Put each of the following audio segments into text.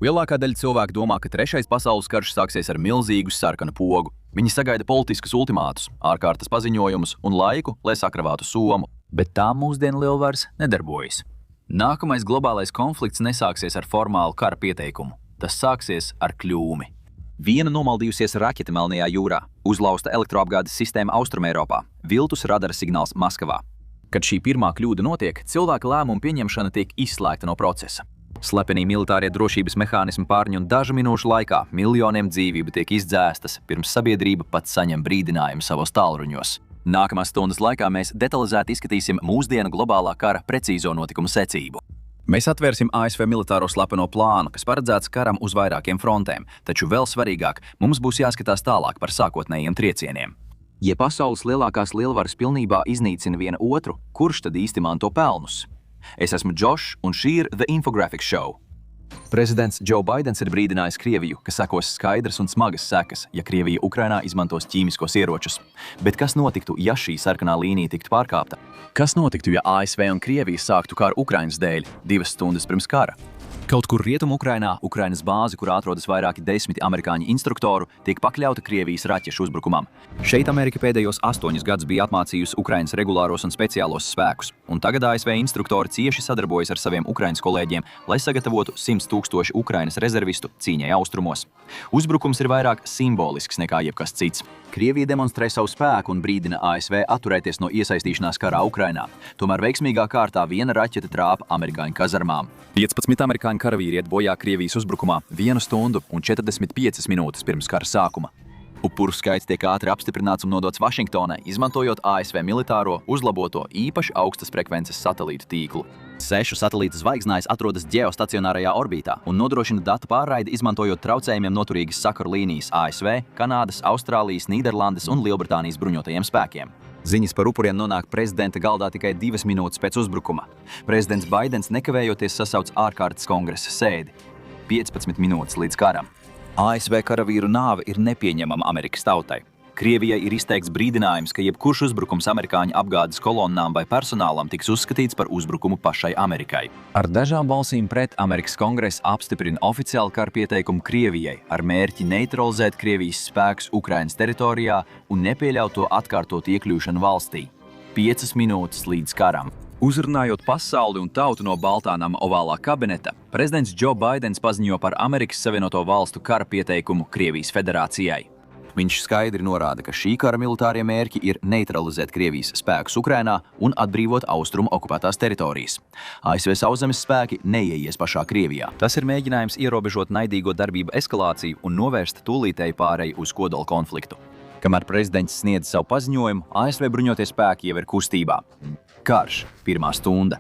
Lielākā daļa cilvēku domā, ka trešais pasaules karš sāksies ar milzīgu sarkanu pogu. Viņi sagaida politiskus ultimātus, ārkārtas paziņojumus un laiku, lai sakravātu somu. Bet tā mūsdienu lielvaras nedarbojas. Nākamais globālais konflikts nesāksies ar formālu kara pieteikumu. Tas sāksies ar kļūmi. Viena nomaldījusies raķete Melnajā jūrā, uzlausta elektroapgādes sistēma Austrumeiropā, viltus radara signāls Maskavā. Kad šī pirmā kļūda notiek, cilvēka lēmumu pieņemšana tiek izslēgta no procesa. Slepeni militārie drošības mehānismi pārņem dažu minūšu laikā, miljoniem dzīvību tiek izdzēstas, pirms sabiedrība pat saņem brīdinājumu savos tālruņos. Nākamās stundas laikā mēs detalizēti izskatīsim mūsdienu globālā kara precīzo notikumu secību. Mēs atvērsim ASV militāro slepeno plānu, kas paredzēts karam uz vairākiem frontēm, taču vēl svarīgāk, mums būs jāskatās tālāk par sākotnējiem triecieniem. Ja pasaules lielākās lielvaras pilnībā iznīcina viena otru, kurš tad īsti manto pelnus? Es esmu Džošs, un šī ir The Infographics Show. Prezidents Joe Baidens ir brīdinājis Krieviju, ka sekos skaidras un smagas sekas, ja Krievija Ukrainā izmantos ķīmiskos ieročus. Bet kas notiktu, ja šī sarkanā līnija tiktu pārkāpta? Kas notiktu, ja ASV un Krievija sāktu karu Ukrainas dēļ 2 stundas pirms kara? Kaut kur rietumu Ukrainā, Ukrainas bāze, kur atrodas vairāki 10 amerikāņu instruktoru, tiek pakļauta Krievijas raķešu uzbrukumam. Šeit Amerika pēdējos 8 gadus bija apmācījusi Ukrainas regulāros un speciālos spēkus, un tagad ASV instruktori cieši sadarbojas ar saviem Ukrainas kolēģiem, lai sagatavotu 100 000 Ukrainas rezervistu cīņai austrumos. Uzbrukums ir vairāk simbolisks nekā jebkas cits. Krievija demonstrē savu spēku un brīdina ASV atturēties no iesaistīšanās karā Ukrainā. Tomēr veiksmīgā kārtā viena raķete trāpa amerikāņu kazarmām. 15 amerikāņu karavīri iet bojā Krievijas uzbrukumā 1 stundu un 45 minūtes pirms kara sākuma. Upuru skaits tiek ātri apstiprināts un nodots Vašingtonai, izmantojot ASV militāro, uzlaboto, īpaši augstas frekvences satelītu tīklu. 6 satelītu zvaigznājs atrodas ģeostacionārajā orbītā un nodrošina datu pārraidi, izmantojot traucējumiem noturīgas sakaru līnijas ASV, Kanādas, Austrālijas, Nīderlandes un Lielbritānijas bruņotajiem spēkiem. Ziņas par upuriem nonāk prezidenta galdā tikai 2 minūtes pēc uzbrukuma. Prezidents Baidens nekavējoties sasauc ārkārtas kongresa sēdi. 15 minūtes līdz karam. ASV karavīru nāve ir nepieņemama Amerikas tautai. Krievijai ir izteikts brīdinājums, ka jebkurš uzbrukums amerikāņu apgādes kolonnām vai personālam tiks uzskatīts par uzbrukumu pašai Amerikai. Ar dažām balsīm pret Amerikas kongress apstiprina oficiālu kara pieteikumu Krievijai ar mērķi neutralizēt Krievijas spēkus Ukrainas teritorijā un nepieļaut to atkārtot iekļūšanu valstī. 5 minūtes līdz karam. Uzrunājot pasauli un tautu no Baltā nama ovālā kabineta, prezidents Joe Baidens paziņo par Amerikas Savienoto Valstu kara pieteikumu Krievijas federācijai. Viņš skaidri norāda, ka šī kara militārie mērķi ir neutralizēt Krievijas spēkus Ukrainā un atbrīvot austrumu okupētās teritorijas. ASV sauszemes spēki neieies pašā Krievijā. Tas ir mēģinājums ierobežot naidīgo darbību eskalāciju un novērst tūlītēju pāreju uz kodola konfliktu. Kamēr prezidents sniedz savu paziņojumu, ASV bruņotie spēki jau ir kustībā. Karš, 1. stunda.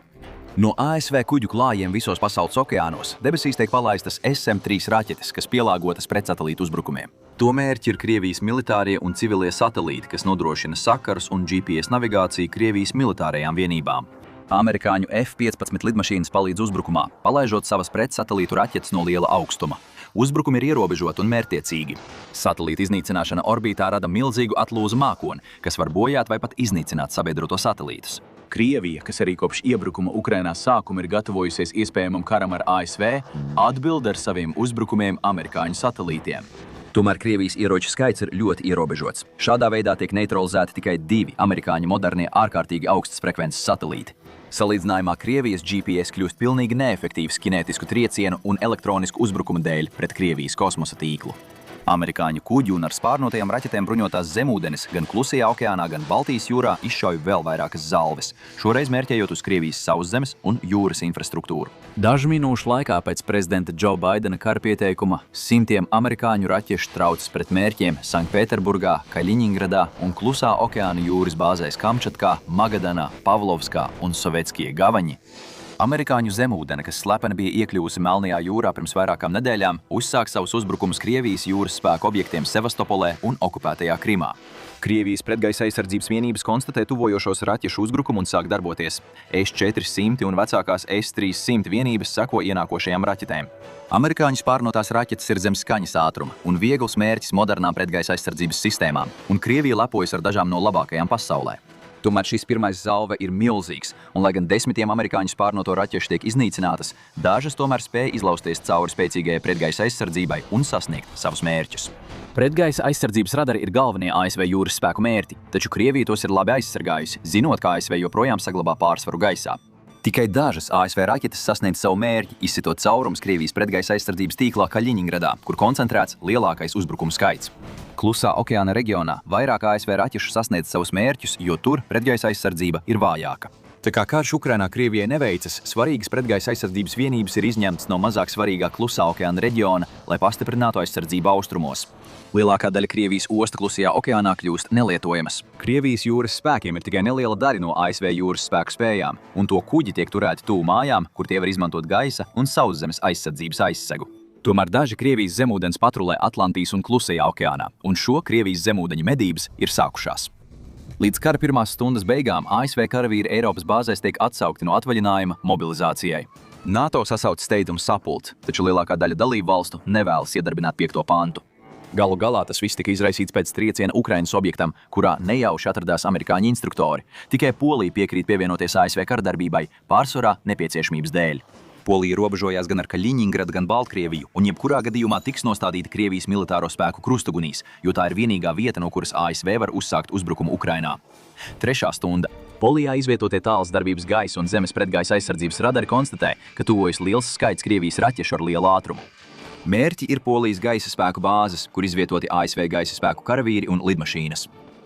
No ASV kuģu klājiem visos pasaules okeānos debesīs tiek palaistas SM-3 raķetes, kas pielāgotas pretsatelītu uzbrukumiem. To mērķi ir Krievijas militārie un civilie satelīti, kas nodrošina sakarus un GPS navigāciju Krievijas militārajām vienībām. Amerikāņu F-15 lidmašīnas palīdz uzbrukumā, palaižot savas pretsatelītu raķetes no liela augstuma. Uzbrukumi ir ierobežoti un mērķtiecīgi. Satelīta iznīcināšana orbītā rada milzīgu atlūzu mākoni, kas var bojāt vai pat iznīcināt sabiedroto satelītus. Krievija, kas arī kopš iebrukuma Ukrainā sākuma ir gatavojusies iespējamam karam ar ASV, atbild ar saviem uzbrukumiem amerikāņu satelītiem. Tomēr Krievijas ieroču skaits ir ļoti ierobežots. Šādā veidā tiek neutralizēti tikai 2 amerikāņu modernie ārkārtīgi augstas frekvences satelīti. Salīdzinājumā Krievijas GPS kļūst pilnīgi neefektīvs kinētisku triecienu un elektronisku uzbrukumu dēļ pret Krievijas kosmosa tīklu. Amerikāņu kuģi un ar spārnotajām raķetēm bruņotās zemūdenes gan Klusajā okeānā, gan Baltijas jūrā izšauj vēl vairākas zalves, šoreiz mērķējot uz Krievijas sauszemes un jūras infrastruktūru. Dažu minūšu laikā pēc prezidenta Joe Baidena kara pieteikuma simtiem amerikāņu raķešu traucas pret mērķiem Sanktpēterburgā, Kaļiņingradā un Klusā okeāna jūras bāzēs Kamčatkā, Magadanā, Pavlovskā un Sovetskije Gavaņi. Amerikāņu zemūdene, kas slepeni bija iekļuvusi Melnajā jūrā pirms vairākām nedēļām, uzsāk savus uzbrukumus Krievijas jūras spēku objektiem Sevastopolē un okupētajā Krimā. Krievijas pretgaisa aizsardzības vienības konstatē tuvojošos raķešu uzbrukumu un sāk darboties. S-400 un vecākās S-300 vienības seko ienākošajām raķetēm. Amerikāņu spārnotās raķetes ir zem skaņas ātruma un viegls mērķis modernām pretgaisa aizsardzības sistēmām, un Krievija lepojas ar dažām no labākajām pasaulē. Tomēr šis pirmais zauve ir milzīgs, un lai gan desmitiem amerikāņu spārnoto raķešu tiek iznīcinātas, dažas tomēr spēja izlausties cauri spēcīgajai pretgaisa aizsardzībai un sasniegt savus mērķus. Pretgaisa aizsardzības radari ir galvenie ASV jūras spēku mērķi, taču Krievija tos ir labi aizsargājusi, zinot, ka ASV joprojām saglabā pārsvaru gaisā. Tikai dažas ASV raķetes sasniedz savu mērķi, izsitot caurumus Krievijas pretgaisa aizsardzības tīklā Kaļiņingradā, kur koncentrēts lielākais uzbrukumu skaits. Klusā okeāna reģionā vairāk ASV raķešu sasniedz savus mērķus, jo tur pretgaisa aizsardzība ir vājāka. Tā kā karš Ukrainā Krievijai neveicas, svarīgas pretgaisa aizsardzības vienības ir izņemtas no mazāk svarīgā Klusā okeāna reģiona, lai pastiprinātu aizsardzību austrumos. Lielākā daļa Krievijas ostu Klusajā okeānā kļūst nelietojamas. Krievijas jūras spēkiem ir tikai neliela daļa no ASV jūras spēku spējām, un to kuģi tiek turēti tuvu mājām, kur tie var izmantot gaisa un sauszemes aizsardzības aizsegu. Tomēr daži Krievijas zemūdens patrulē Atlantijas un Klusajā okeānā, un šo Krievijas zemūdeņu medības ir sākušās. Līdz kara pirmās stundas beigām ASV karavīri Eiropas bāzēs tiek atsaukti no atvaļinājuma mobilizācijai. NATO sasauc steidzumu sapulci, taču lielākā daļa dalību valstu nevēlas iedarbināt 5. pantu. Galu galā tas viss tika izraisīts pēc trieciena Ukrainas objektam, kurā nejauši atradās amerikāņu instruktori. Tikai Polija piekrīt pievienoties ASV karadarbībai, pārsvarā nepieciešamības dēļ. Polija robežojās gan ar Kaļiņingradu, gan Baltkrieviju, un jebkurā gadījumā tiks nostādīta Krievijas militāro spēku krustugunīs, jo tā ir vienīgā vieta, no kuras ASV var uzsākt uzbrukumu Ukrainā. 3. stunda. Polijā izvietotie tālas darbības gaisa un zemes pretgaisa aizsardzības radari konstatē, ka tuvojas liels skaits Krievijas raķešu ar lielu ātrumu. Mērķi ir Polijas gaisa spēku bāzes, kur izvietoti ASV gaisa spēku karavīri un lidmašīnas.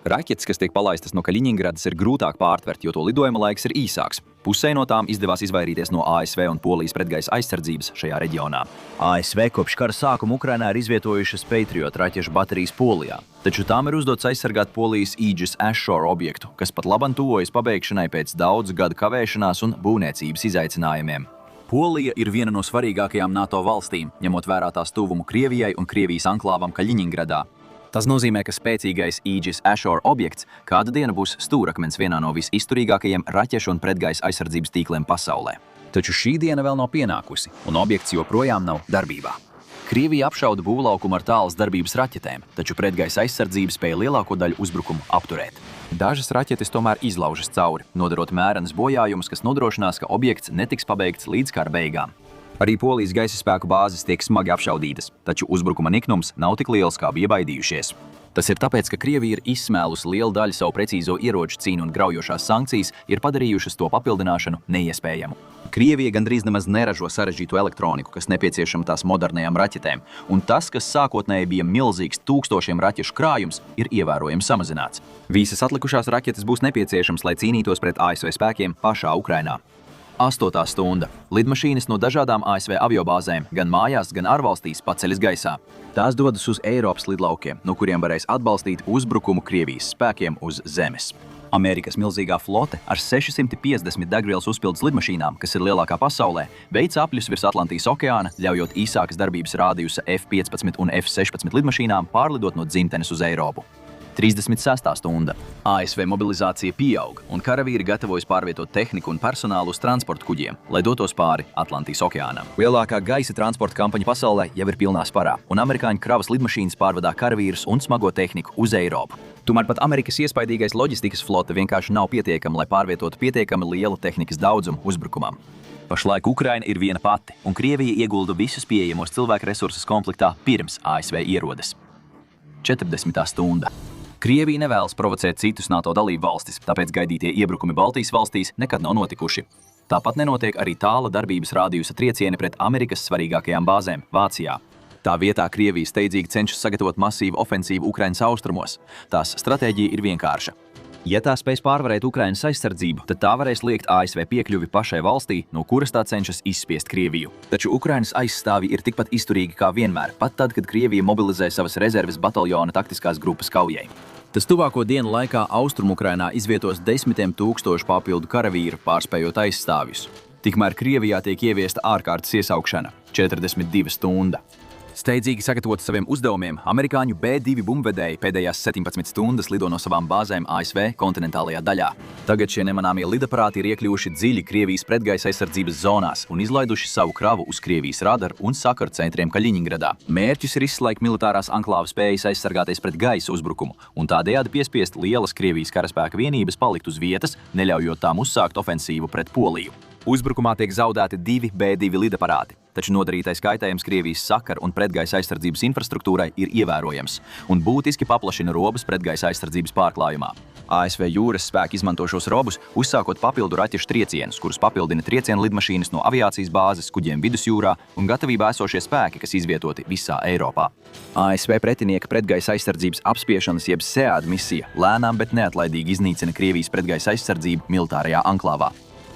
Raķetes, kas tiek palaistas no Kaļiņingradas, ir grūtāk pārtvert, jo to lidojuma laiks ir īsāks. Pusē no tām izdevās izvairīties no ASV un Polijas pretgaisa aizsardzības šajā reģionā. ASV kopš kara sākuma Ukrainā ir izvietojušas Patriot raķešu baterijas Polijā, taču tām ir uzdots aizsargāt Polijas Aegis Ashore objektu, kas pat labam tuvojas pabeigšanai pēc daudzu gadu kavēšanās un būvniecības izaicinājumiem. Polija ir viena no svarīgākajām NATO valstīm, ņemot vērā tās tuvumu Krievijai un Krievijas anklāvam Kaļiņingradā. Tas nozīmē, ka spēcīgais Aegis Ashore objekts kādu dienu būs stūrakmens vienā no visizturīgākajiem raķešu un pretgaisa aizsardzības tīkliem pasaulē. Taču šī diena vēl nav pienākusi, un objekts joprojām nav darbībā. Krievija apšauda būvlaukumu ar tālas darbības raķetēm, taču pretgaisa aizsardzība spēja lielāko daļu uzbrukumu apturēt. Dažas raķetes tomēr izlaužas cauri, nodarot mērenas bojājumus, kas nodrošinās, ka objekts netiks pabeigts līdz kara beigām. Arī Polijas gaisa spēku bāzes tiek smagi apšaudītas, taču uzbrukuma niknums nav tik liels, kā bija baidījušies. Tas ir tāpēc, ka Krievija ir izsmēlusi lielu daļu savu precīzo ieroču cīnu un graujošās sankcijas ir padarījušas to papildināšanu neiespējamu. Krievija gandrīz nemaz neražo sarežģītu elektroniku, kas nepieciešama tās modernajām raķetēm, un tas, kas sākotnēji bija milzīgs tūkstošiem raķešu krājums, ir ievērojami samazināts. Visas atlikušās raķetes būs nepieciešams, lai cīnītos pret ASV spēkiem pašā Ukrainā. 8. stunda. Lidmašīnas no dažādām ASV aviobāzēm, gan mājās, gan ārvalstīs paceļas gaisā. Tās dodas uz Eiropas lidlaukiem, no kuriem varēs atbalstīt uzbrukumu Krievijas spēkiem uz zemes. Amerikas milzīgā flote ar 650 degvielas uzpildes lidmašīnām, kas ir lielākā pasaulē, veic apļus virs Atlantijas okeāna, ļaujot īsākas darbības rādījusa F-15 un F-16 lidmašīnām pārlidot no dzimtenes uz Eiropu. 36. stunda. ASV mobilizācija pieaug, un karavīri gatavojas pārvietot tehniku un personālu uz transporta kuģiem, lai dotos pāri Atlantijas okeānam. Lielākā gaisa transporta kampaņa pasaulē jau ir pilnā sparā, un amerikāņu kravas lidmašīnas pārvadā karavīrus un smago tehniku uz Eiropu. Tomēr pat Amerikas iespaidīgais loģistikas flote vienkārši nav pietiekama, lai pārvietotu pietiekami lielu tehnikas daudzumu uzbrukumam. Pašlaik Ukraina ir viena pati, un Krievija iegulda visus pieejamos cilvēku resursus konfliktā pirms ASV ierodas. 40. stunda. Krievija nevēlas provocēt citus NATO dalību valstis, tāpēc gaidītie iebrukumi Baltijas valstīs nekad nav notikuši. Tāpat nenotiek arī tāla darbības rādījusa triecieni pret Amerikas svarīgākajām bāzēm Vācijā. Tā vietā Krievija steidzīgi cenšas sagatavot masīvu ofensīvu Ukrainas austrumos. Tās stratēģija ir vienkārša. Ja tā spēs pārvarēt Ukrainas aizsardzību, tad tā varēs liekt ASV piekļuvi pašai valstī, no kuras tā cenšas izspiest Krieviju. Taču Ukrainas aizstāvji ir tikpat izturīgi kā vienmēr, pat tad, kad Krievija mobilizē savas rezerves bataljona taktiskās grupas kaujai. Tas tuvāko dienu laikā Austrumukrainā izvietos 10 000 papildu karavīru, pārspējot aizstāvjus. Tikmēr Krievijā tiek ieviesta ārkārtas iesaukšana – 42 stunda. Steidzīgi sagatavoti saviem uzdevumiem, amerikāņu B-2 bumbvedēji pēdējās 17 stundas lido no savām bāzēm ASV kontinentālajā daļā. Tagad šie nemanāmie lidaparāti ir iekļuvuši dziļi Krievijas pretgaisa aizsardzības zonās un izlaiduši savu kravu uz Krievijas radaru un sakaru centriem Kaļiņingradā. Mērķis ir izslēgt militārās anklāvas spējas aizsargāties pret gaisa uzbrukumu un tādējādi piespiest lielas Krievijas karaspēka vienības palikt uz vietas, neļaujot tām uzsākt ofensīvu pret Poliju. Uzbrukumā tiek zaudēti 2 B-2 lidaparāti, taču nodarītais kaitējums Krievijas sakaru un pretgaisa aizsardzības infrastruktūrai ir ievērojams un būtiski paplašina robus pretgaisa aizsardzības pārklājumā. ASV jūras spēki izmanto šos robus, uzsākot papildu raķešu triecienus, kurus papildina triecienu lidmašīnas no aviācijas bāzes, kuģiem vidusjūrā un gatavībā esošie spēki, kas izvietoti visā Eiropā. ASV pretinieka pretgaisa aizsardzības apspiešanas jeb SEAD misija lēnām, bet neatlaidīgi iznīcina Krievijas pretgaisa aizsardzību militārajā anklāvā.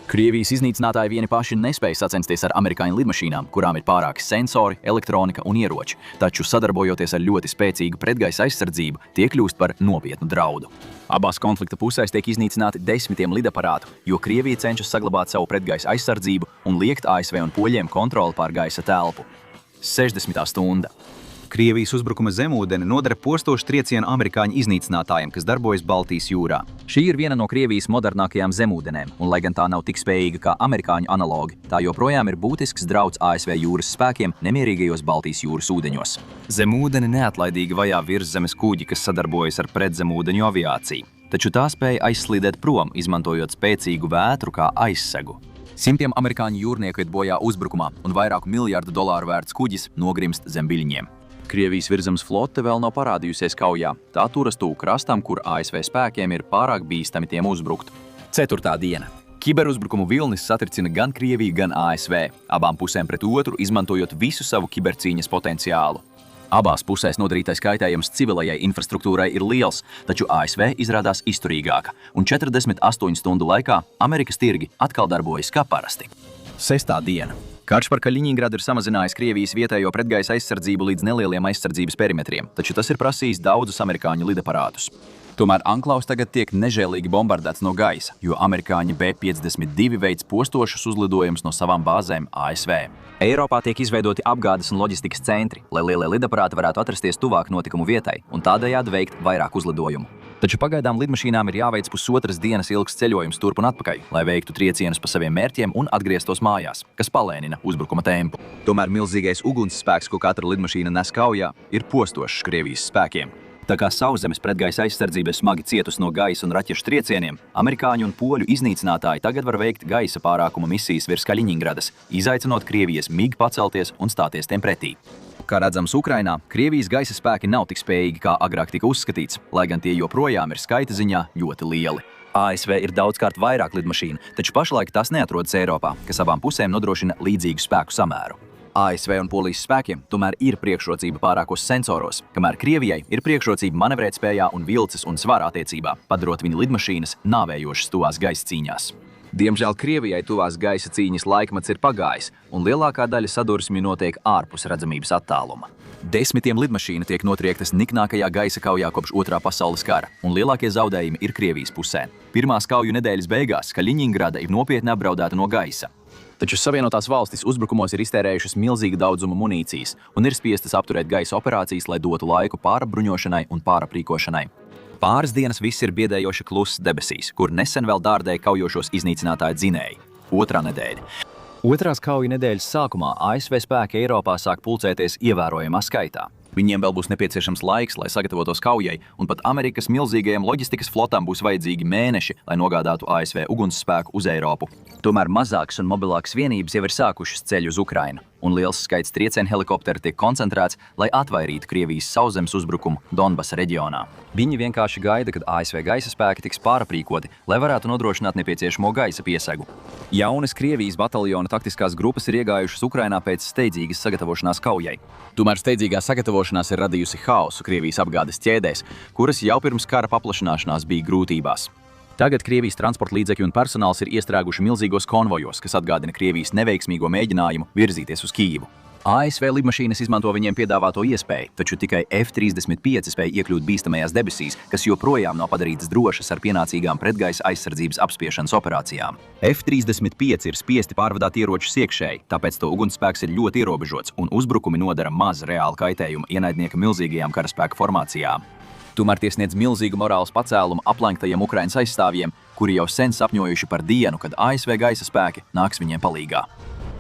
Krievijas iznīcinātāji vieni paši nespēja sacensties ar amerikāņu lidmašīnām, kurām ir pārāki sensori, elektronika un ieroči, taču sadarbojoties ar ļoti spēcīgu pretgaisa aizsardzību, tie kļūst par nopietnu draudu. Abās konflikta pusēs tiek iznīcināti desmitiem lidaparātu, jo Krievija cenšas saglabāt savu pretgaisa aizsardzību un liekt ASV un poļiem kontroli pār gaisa telpu. 60. stunda. Krievijas uzbrukuma zemūdeni nodara postošu triecienu amerikāņu iznīcinātājiem, kas darbojas Baltijas jūrā. Šī ir viena no Krievijas modernākajām zemūdenēm, un lai gan tā nav tik spējīga kā amerikāņu analogi, tā joprojām ir būtisks drauds ASV jūras spēkiem nemierīgajos Baltijas jūras ūdeņos. Zemūdeni neatlaidīgi vajā virszemes kuģi, kas sadarbojas ar pretzemūdeņu aviāciju, taču tā spēja aizslīdēt prom, izmantojot spēcīgu vētru kā aizsegu. Simtiem amerikāņu jūrnieku iet bojā uzbrukumā, un vairāku miljardu dolāru vērts kuģis nogrimst zem viļņiem. Krievijas virzemes flote vēl nav parādījusies kaujā. Tā turas tuvu krastam, kur ASV spēkiem ir pārāk bīstami tiem uzbrukt. 4. diena. Kiberuzbrukumu vilnis satricina gan Krieviju, gan ASV, abām pusēm pret otru, izmantojot visu savu kibercīņas potenciālu. Abās pusēs nodarītais kaitējums civilajai infrastruktūrai ir liels, taču ASV izrādās izturīgāka, un 48 stundu laikā Amerikas tirgi atkal darbojas kā parasti. 6. diena. Karš par Kaļiņingradu ir samazinājis Krievijas vietējo pretgaisa aizsardzību līdz nelieliem aizsardzības perimetriem, taču tas ir prasījis daudzus amerikāņu lidaparātus. Tomēr anklaus tagad tiek nežēlīgi bombardēts no gaisa, jo amerikāņi B-52 veic postošus uzlidojumus no savām bāzēm ASV. Eiropā tiek izveidoti apgādes un loģistikas centri, lai lielie lidaparāti varētu atrasties tuvāk notikumu vietai un tādējādi veikt vairāk uzlidojumu. Taču pagaidām lidmašīnām ir jāveic pusotras dienas ilgs ceļojums turp un atpakaļ, lai veiktu triecienus pa saviem mērķiem un atgrieztos mājās, kas palēnina uzbrukuma tempu. Tomēr milzīgais ugunsspēks, ko katra lidmašīna nes kaujā, ir postošs Krievijas spēkiem. Tā kā sauszemes pretgaisa aizsardzība ir smagi cietusi no gaisa un raķešu triecieniem, amerikāņu un poļu iznīcinātāji tagad var veikt gaisa pārākuma misijas virs Kaļiņingradas, izaicinot Krievijas MiG pacelties un stāties tiem pretī. Kā redzams Ukrainā, Krievijas gaisa spēki nav tik spējīgi, kā agrāk tika uzskatīts, lai gan tie joprojām ir skaita ziņā ļoti lieli. ASV ir daudzkārt vairāk lidmašīnu, taču pašlaik tas neatrodas Eiropā, kas abām pusēm nodrošina līdzīgu spēku samēru. ASV un Polijas spēkiem tomēr ir priekšrocība pārākos sensoros, kamēr Krievijai ir priekšrocība manevrētspējā un vilces un svara attiecībā, padarot viņu lidmašīnas nāvējošas tuvās gaisa cīņās. Diemžēl Krievijai tuvās gaisa cīņas laikmets ir pagājis, un lielākā daļa sadursmju notiek ārpus redzamības attāluma. Desmitiem lidmašīnu tiek notriektas niknākajā gaisa kaujā kopš Otrā pasaules kara, un lielākie zaudējumi ir Krievijas pusē. Pirmās kauju nedēļas beigās Kaļiņingrada ir nopietni apdraudēta no gaisa. Taču Savienotās valstis uzbrukumos ir iztērējušas milzīgu daudzumu munīcijas un ir spiestas apturēt gaisa operācijas, lai dotu laiku pārapbruņošanai un pāraprīkošanai. Pāris dienas viss ir biedējoši kluss debesīs, kur nesen vēl dārdēja kaujošos iznīcinātāju dzinēji. Otrā nedēļa. Otrās kauju nedēļas sākumā ASV spēki Eiropā sāk pulcēties ievērojamā skaitā. Viņiem vēl būs nepieciešams laiks, lai sagatavotos kaujai, un pat Amerikas milzīgajiem loģistikas flotām būs vajadzīgi mēneši, lai nogādātu ASV ugunsspēku uz Eiropu. Tomēr mazākas un mobilākas vienības jau ir sākušas ceļu uz Ukrainu, un liels skaits triecienu helikopteru tiek koncentrēts, lai atvairītu Krievijas sauszemes uzbrukumu Donbasa reģionā. Viņi vienkārši gaida, kad ASV gaisa spēki tiks pāraprīkoti, lai varētu nodrošināt nepieciešamo gaisa piesegu. Jaunas Krievijas bataljona taktiskās grupas ir iegājušas Ukrainā pēc steidzīgas sagatavošanās kaujai. Tomēr steidzīgā sagatavošanās ir radījusi haosu Krievijas apgādes ķēdēs, kuras jau pirms kara paplašanāšanās bija grūtībās. Tagad Krievijas transporta līdzekļi un personāls ir iestrēguši milzīgos konvojos, kas atgādina Krievijas neveiksmīgo mēģinājumu virzīties uz Kijivu. ASV lidmašīnas izmanto viņiem piedāvāto iespēju, taču tikai F-35 spēja iekļūt bīstamajās debesīs, kas joprojām nav padarītas drošas ar pienācīgām pretgaisa aizsardzības apspiešanas operācijām. F-35 ir spiesti pārvadāt ieročus iekšēji, tāpēc to ugunsspēks ir ļoti ierobežots un uzbrukumi nodara maz reālu kaitējumu ienaidnieka milzīgajām karaspēka formācijām. Tomēr tie sniedz milzīgu morāles pacēlumu aplenktajiem Ukrainas aizstāvjiem, kuri jau sen sapņojuši par dienu, kad ASV gaisa spēki nāks viņiem palīgā.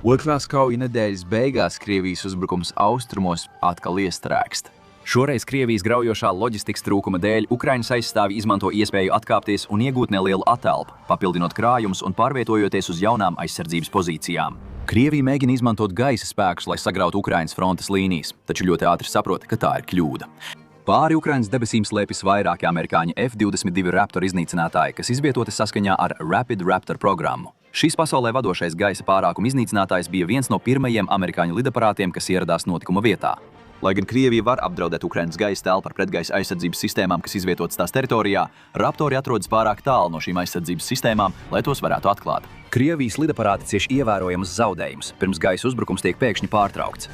Otrās kauju nedēļas beigās Krievijas uzbrukums austrumos atkal iestrēgst. Šoreiz Krievijas graujošā loģistikas trūkuma dēļ Ukrainas aizstāvji izmanto iespēju atkāpties un iegūt nelielu atelpu, papildinot krājumus un pārvietojoties uz jaunām aizsardzības pozīcijām. Krievija mēģina izmantot gaisa spēkus, lai sagrautu Ukrainas frontes līnijas, taču ļoti ātri saprot, ka tā ir kļūda. Pāri Ukrainas debesīm slēpjas vairāki amerikāņu F-22 Raptor iznīcinātāji, kas izvietoti saskaņā ar Rapid Raptor programmu. Šis pasaulē vadošais gaisa pārākuma iznīcinātājs bija viens no pirmajiem amerikāņu lidaparātiem, kas ieradās notikuma vietā. Lai gan Krievija var apdraudēt Ukrainas gaisa telpu ar pretgaisa aizsardzības sistēmām, kas izvietotas tās teritorijā, Raptori atrodas pārāk tālu no šīm aizsardzības sistēmām, lai tos varētu atklāt. Krievijas lidaparāti cieš ievērojamas zaudējumus, pirms gaisa uzbrukums tiek pēkšņi pārtraukts.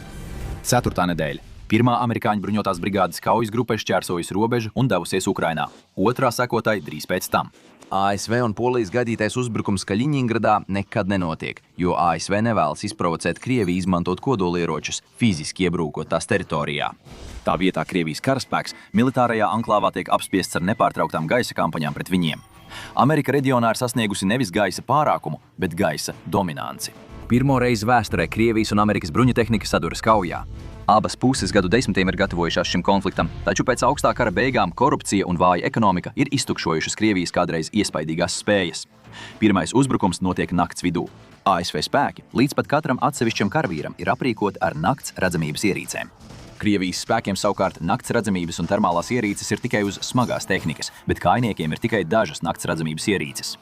4. nedēļa. Pirmā amerikāņu bruņotās brigādes kaujas grupa šķērsojusi robežu un devusies Ukrainā. Otrā sekotāji drīz pēc tam. ASV un Polijas gaidītais uzbrukums Kaļiņingradā nekad nenotiek, jo ASV nevēlas izprovocēt Krieviju izmantot kodolieročus, fiziski iebrūkot tās teritorijā. Tā vietā Krievijas karaspēks militārajā anklāvā tiek apspiests ar nepārtrauktām gaisa kampaņām pret viņiem. Amerika reģionā ir sasniegusi nevis gaisa pārākumu, bet gaisa dominanci. Pirmo reizi vēsturē Krievijas un Amerikas bruņutehnika saduras kaujā. Abas puses gadu desmitiem ir gatavojušās šim konfliktam, taču pēc augstā kara beigām korupcija un vāja ekonomika ir iztukšojušas Krievijas kādreiz iespaidīgās spējas. Pirmais uzbrukums notiek nakts vidū. ASV spēki līdz pat katram atsevišķam karavīram ir aprīkoti ar nakts redzamības ierīcēm. Krievijas spēkiem savukārt nakts redzamības un termālās ierīces ir tikai uz smagās tehnikas, bet kājniekiem ir tikai dažas nakts redzamības ierīces.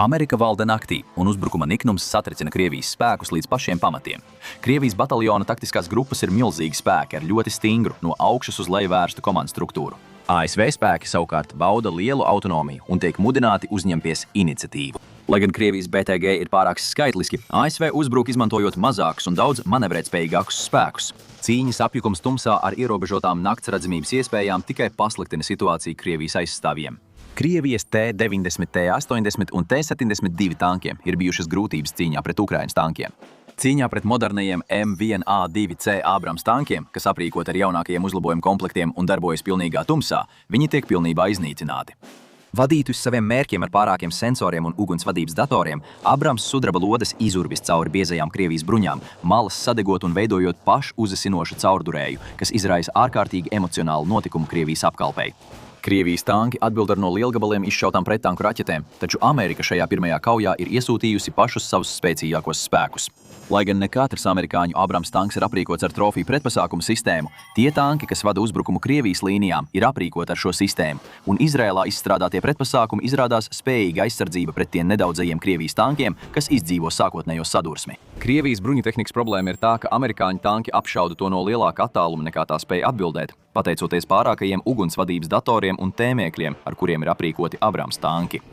Amerika valda naktī, un uzbrukuma niknums satricina Krievijas spēkus līdz pašiem pamatiem. Krievijas bataljona taktiskās grupas ir milzīgi spēki ar ļoti stingru, no augšas uz leju vērstu komandu struktūru. ASV spēki savukārt bauda lielu autonomiju un tiek mudināti uzņemties iniciatīvu. Lai gan Krievijas BTG ir pārāk skaitliski, ASV uzbruk izmantojot mazākus un daudz manevrētspējīgākus spēkus. Cīņas apjukums tumsā ar ierobežotām naktsredzamības iespējām tikai pasliktina situāciju Krievijas aizstāvjiem. Krievijas T-90, T-80 un T-72 tankiem ir bijušas grūtības cīņā pret Ukrainas tankiem. Cīņā pret modernajiem M1A2C Abrams tankiem, kas aprīkot ar jaunākajiem uzlabojumu komplektiem un darbojas pilnīgā tumsā, viņi tiek pilnībā iznīcināti. Vadīti uz saviem mērķiem ar pārākiem sensoriem un ugunsvadības datoriem, Abrams sudraba lodes izurbis cauri biezajām Krievijas bruņām, malas sadegot un veidojot pašu uzasinošu caurdurēju, kas izraisa ārkārtīgi emocionālu notikumu Krievijas apkalpei. Krievijas tanki atbild ar no lielgabaliem izšautām prettanku raķetēm, taču Amerika šajā pirmajā kaujā ir iesūtījusi pašus savus spēcīgākos spēkus. Lai gan ne katrs amerikāņu Abrams tanks ir aprīkots ar trofiju pretpasākumu sistēmu, tie tanki, kas vada uzbrukumu Krievijas līnijām, ir aprīkoti ar šo sistēmu, un Izrēlā izstrādātie pretpasākumi izrādās spējīga aizsardzība pret tiem nedaudzajiem Krievijas tankiem, kas izdzīvo sākotnējo sadursmi. Krievijas bruņutehnikas problēma ir tā, ka amerikāņu tanki apšauda to no lielāka attāluma nekā tā spēja atbildēt, pateicoties pārākajiem ugunsvadības datoriem un tēmēkļiem, ar kuriem ir aprīkoti Abrams tanki.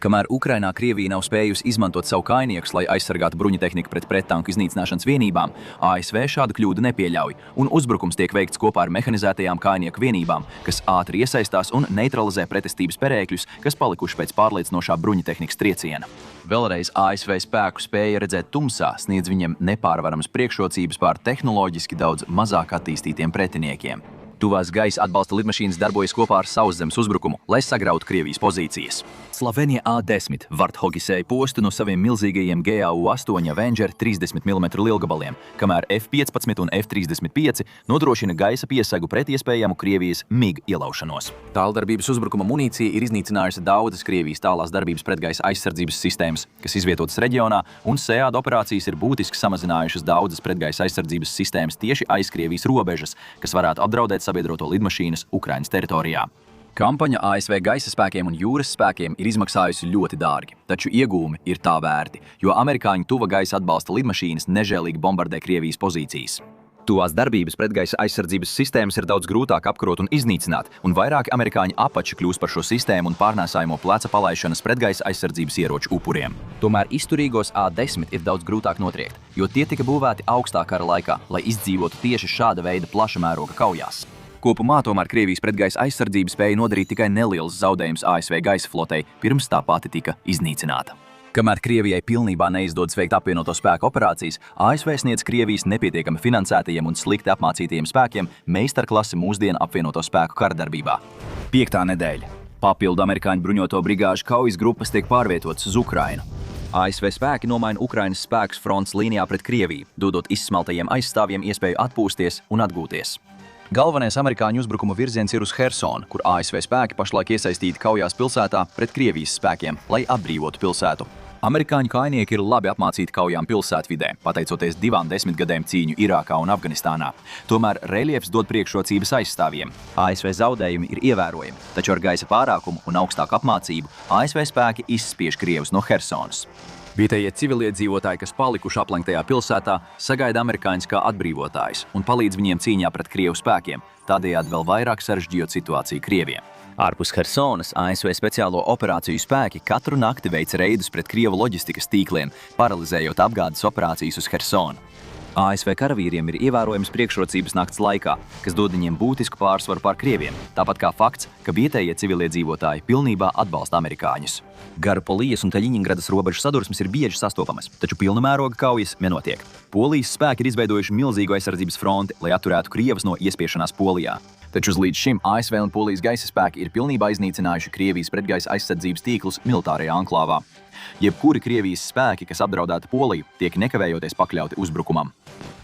Kamēr Ukrainā Krievija nav spējusi izmantot savu kājniekus, lai aizsargātu bruņutehniku pret prettanku iznīcināšanas vienībām, ASV šādu kļūdu nepieļauj, un uzbrukums tiek veikts kopā ar mehanizētajām kājnieku vienībām, kas ātri iesaistās un neutralizē pretestības perēkļus, kas palikuši pēc pārliecinošā bruņutehnikas trieciena. Vēlreiz ASV spēku spēja redzēt tumsā sniedz viņiem nepārvaramas priekšrocības pār tehnoloģiski daudz mazāk attīstītiem pretiniekiem. Tuvās gaisa atbalsta lidmašīnas darbojas kopā ar sauszemes uzbrukumu, lai sagrautu Krievijas pozīcijas. Slovenija A-10 Varthogisēja postu no saviem milzīgajiem GAU-8 Avenger 30 mm lielgabaliem, kamēr F-15 un F-35 nodrošina gaisa piesegu pret iespējamu Krievijas MiG ielaušanos. Tāldarbības uzbrukuma munīcija ir iznīcinājusi daudzas Krievijas tālās darbības pretgaisa aizsardzības sistēmas, kas izvietotas reģionā, un SEAD operācijas ir būtiski samazinājušas daudzas pretgaisa aizsardzības sistēmas tieši aiz Krievijas robežas, kas varētu apdraudēt sabiedroto lidmašīnas Ukrainas teritorijā. Kampaņa ASV gaisa spēkiem un jūras spēkiem ir izmaksājusi ļoti dārgi, taču iegūmi ir tā vērti, jo amerikāņu tuva gaisa atbalsta lidmašīnas nežēlīgi bombardē Krievijas pozīcijas. Tuvās darbības pretgaisa aizsardzības sistēmas ir daudz grūtāk apkarot un iznīcināt, un vairāki amerikāņu apači kļūst par šo sistēmu un pārnēsājumo pleca palaišanas pretgaisa aizsardzības ieroču upuriem. Tomēr izturīgos A-10 ir daudz grūtāk notriekt, jo tie tika būvēti augstā kara laikā, lai izdzīvotu tieši šāda veida plaša mēroga kaujās. Kopumā tomēr Krievijas pretgaisa aizsardzība spēja nodarīt tikai neliels zaudējums ASV gaisa flotei, pirms tā pati tika iznīcināta. Kamēr Krievijai pilnībā neizdodas veikt apvienoto spēku operācijas, ASV sniedz Krievijas nepietiekami finansētajiem un slikti apmācītajiem spēkiem meistarklasi mūsdienu apvienoto spēku karadarbībā. 5. nedēļa. Papildu amerikāņu bruņoto brigāžu kaujas grupas tiek pārvietotas uz Ukrainu. ASV spēki nomaina Ukrainas spēkus frontes līnijā pret Krieviju, dodot izsmeltajiem aizstāvjiem iespēju atpūsties un atgūties. Galvenais amerikāņu uzbrukuma virziens ir uz Hersonu, kur ASV spēki pašlaik iesaistīti kaujās pilsētā pret Krievijas spēkiem, lai atbrīvotu pilsētu. Amerikāņu kainieki ir labi apmācīti kaujām pilsētvidē, pateicoties 2 desmitgadēm cīņu Irākā un Afganistānā. Tomēr reljefs dod priekšrocības aizstāvjiem. ASV zaudējumi ir ievērojami, taču ar gaisa pārākumu un augstāku apmācību ASV spēki izspiež Krievus no Hersonas. Vietējie civiliedzīvotāji, kas palikuši aplenktajā pilsētā, sagaida amerikāņus kā atbrīvotājus un palīdz viņiem cīņā pret Krievu spēkiem, tādējādi vēl vairāk sarežģījot situāciju Krieviem. Ārpus Hersonas ASV speciālo operāciju spēki katru nakti veica reidus pret Krievu loģistikas tīkliem, paralizējot apgādes operācijas uz Hersonu. ASV karavīriem ir ievērojams priekšrocības nakts laikā, kas dod viņiem būtisku pārsvaru pār Krieviem, tāpat kā fakts, ka vietējie civiliedzīvotāji pilnībā atbalsta amerikāņus. Gara Polijas un Ļeņingradas robežu sadursmes ir bieži sastopamas, taču pilna mēroga kaujas nenotiek. Polijas spēki ir izveidojuši milzīgu aizsardzības fronti, lai atturētu Krievus no iespiešanās Polijā. Taču līdz šim ASV un Polijas gaisa spēki ir pilnībā iznīcinājuši Krievijas pretgaisa aizsardzības tīklus militārajā anklāvā. Jebkuri Krievijas spēki, kas apdraudēta Poliju, tiek nekavējoties pakļauti uzbrukumam.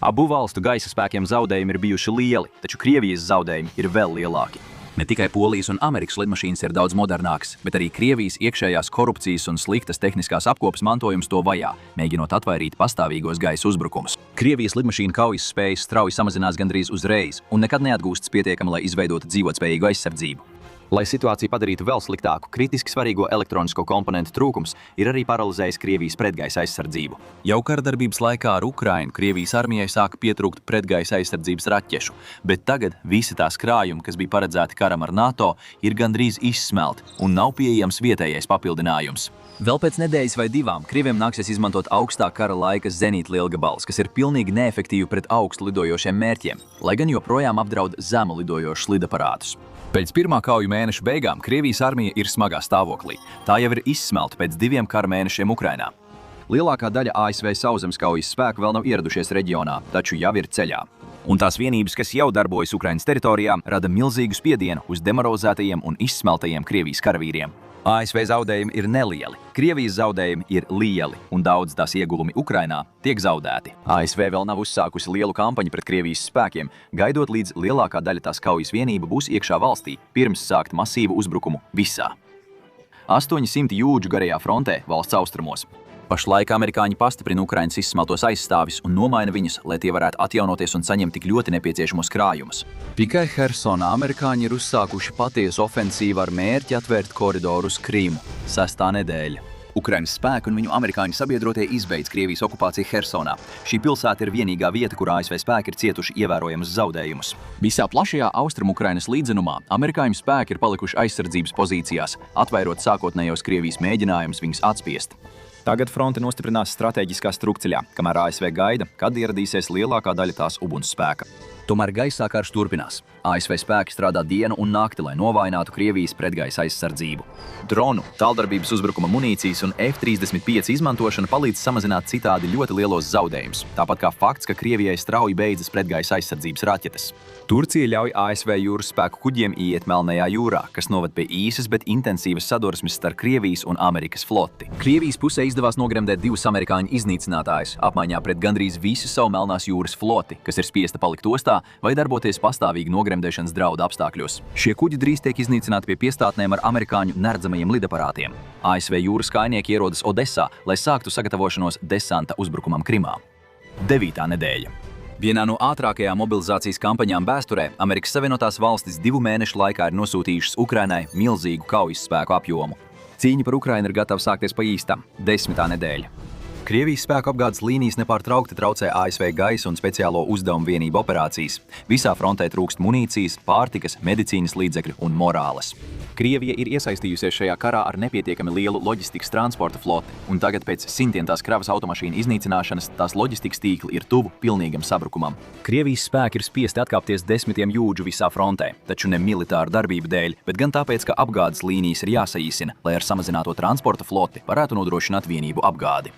Abu valstu gaisa spēkiem zaudējumi ir bijuši lieli, taču Krievijas zaudējumi ir vēl lielāki. Ne tikai Polijas un Amerikas lidmašīnas ir daudz modernākas, bet arī Krievijas iekšējās korupcijas un sliktas tehniskās apkopas mantojums to vajā, mēģinot atvairīt pastāvīgos gaisa uzbrukumus. Krievijas lidmašīnu kaujas spējas strauji samazinās gandrīz uzreiz un nekad neatgūstas pietiekami, lai izveidotu dzīvotspējīgu aizsardzību. Lai situāciju padarītu vēl sliktāku, kritiski svarīgo elektronisko komponentu trūkums ir arī paralizējis Krievijas pretgaisa aizsardzību. Jau karadarbības laikā ar Ukrainu Krievijas armijai sāka pietrūkt pretgaisa aizsardzības raķešu, bet tagad visi tās krājumi, kas bija paredzēti karam ar NATO, ir gandrīz izsmelti un nav pieejams vietējais papildinājums. Vēl pēc nedēļas vai 2 Krieviem nāksies izmantot augstā kara laika zenīta lielgabals, kas ir pilnīgi neefektīvi pret augstu lidojošiem mērķiem, lai gan joprojām apdraud zemu lidojošus lidaparātus. Pēc pirmā kauju mēneša beigām Krievijas armija ir smagā stāvoklī. Tā jau ir izsmelta pēc 2 kara mēnešiem Ukrainā. Lielākā daļa ASV sauszemes kaujas spēku vēl nav ieradušies reģionā, taču jau ir ceļā. Un tās vienības, kas jau darbojas Ukrainas teritorijā, rada milzīgu spiedienu uz demoralizētajiem un izsmeltajiem Krievijas karavīriem. ASV zaudējumi ir nelieli, Krievijas zaudējumi ir lieli, un daudz tās iegulumi Ukrainā tiek zaudēti. ASV vēl nav uzsākusi lielu kampaņu pret Krievijas spēkiem, gaidot līdz lielākā daļa tās kaujas vienība būs iekšā valstī, pirms sākt masīvu uzbrukumu visā. 800 jūdžu garajā frontē valsts austrumos. Pašlaik amerikāņi pastiprina Ukrainas izsmeltos aizstāvis un nomaina viņus, lai tie varētu atjaunoties un saņemt tik ļoti nepieciešamos krājumus. Tikai Hersonā amerikāņi ir uzsākuši patiesu ofensīvu ar mērķi atvērt koridoru uz Krīmu. 6. nedēļa. Ukrainas spēki un viņu amerikāņu sabiedrotie izbeidz Krievijas okupāciju Hersonā. Šī pilsēta ir vienīgā vieta, kur ASV spēki ir cietuši ievērojamas zaudējumus. Visā plašajā Austrumu-Ukrainas līdzenumā amerikāņu spēki ir palikuši aizsardzības pozīcijās, atvairot sākotnējos Krievijas mēģinājumus viņus atspiest. Tagad fronte nostiprinās stratēģiskā strupceļā, kamēr ASV gaida, kad ieradīsies lielākā daļa tās ugunsspēka. Tomēr gaisā karš turpinās. ASV spēki strādā dienu un nakti, lai novājinātu Krievijas pretgaisa aizsardzību. Dronu, tāldarbības uzbrukuma munīcijas un F-35 izmantošana palīdz samazināt citādi ļoti lielos zaudējumus, tāpat kā fakts, ka Krievijai strauji beidzas pretgaisa aizsardzības raķetes. Turcija ļauj ASV jūras spēku kuģiem iet Melnajā jūrā, kas noved pie īsas, bet intensīvas sadursmes starp Krievijas un Amerikas floti. Krievijas pusē izdevās nogremdēt 2 amerikāņu iznīcinātājus, apmaiņā pret gandrīz visu savu Melnās jūras floti, kas ir spiesta palikt ostā vai darboties pastāvīgi nogremdēšanas draudu apstākļos. Šie kuģi drīz tiek iznīcināti pie piestātnēm ar amerikāņu neredzamajiem lidaparātiem. ASV jūras kainieki ierodas Odesā, lai sāktu sagatavošanos desanta uzbrukumam Krimā. 9. nedēļa. Vienā no ātrākajām mobilizācijas kampaņām vēsturē Amerikas Savienotās valstis 2 mēnešu laikā ir nosūtījušas Ukrainai milzīgu kaujas spēku apjomu. Cīņa par Ukrainu ir gatava sākties pa īstam. 10. nedēļa. Krievijas spēku apgādes līnijas nepārtraukti traucē ASV gaisa un speciālo uzdevumu vienību operācijas. Visā frontē trūkst munīcijas, pārtikas, medicīnas līdzekļu un morāles. Krievija ir iesaistījusies šajā karā ar nepietiekami lielu loģistikas transporta floti, un tagad pēc simtiem tās kravas automašīnu iznīcināšanas tās loģistikas tīkli ir tuvu pilnīgam sabrukumam. Krievijas spēki ir spiesti atkāpties desmitiem jūdžu visā frontē, taču ne militāru darbību dēļ, bet gan tāpēc, ka apgādes līnijas ir jāsaīsina, lai ar samazināto transporta floti varētu nodrošināt vienību apgādi.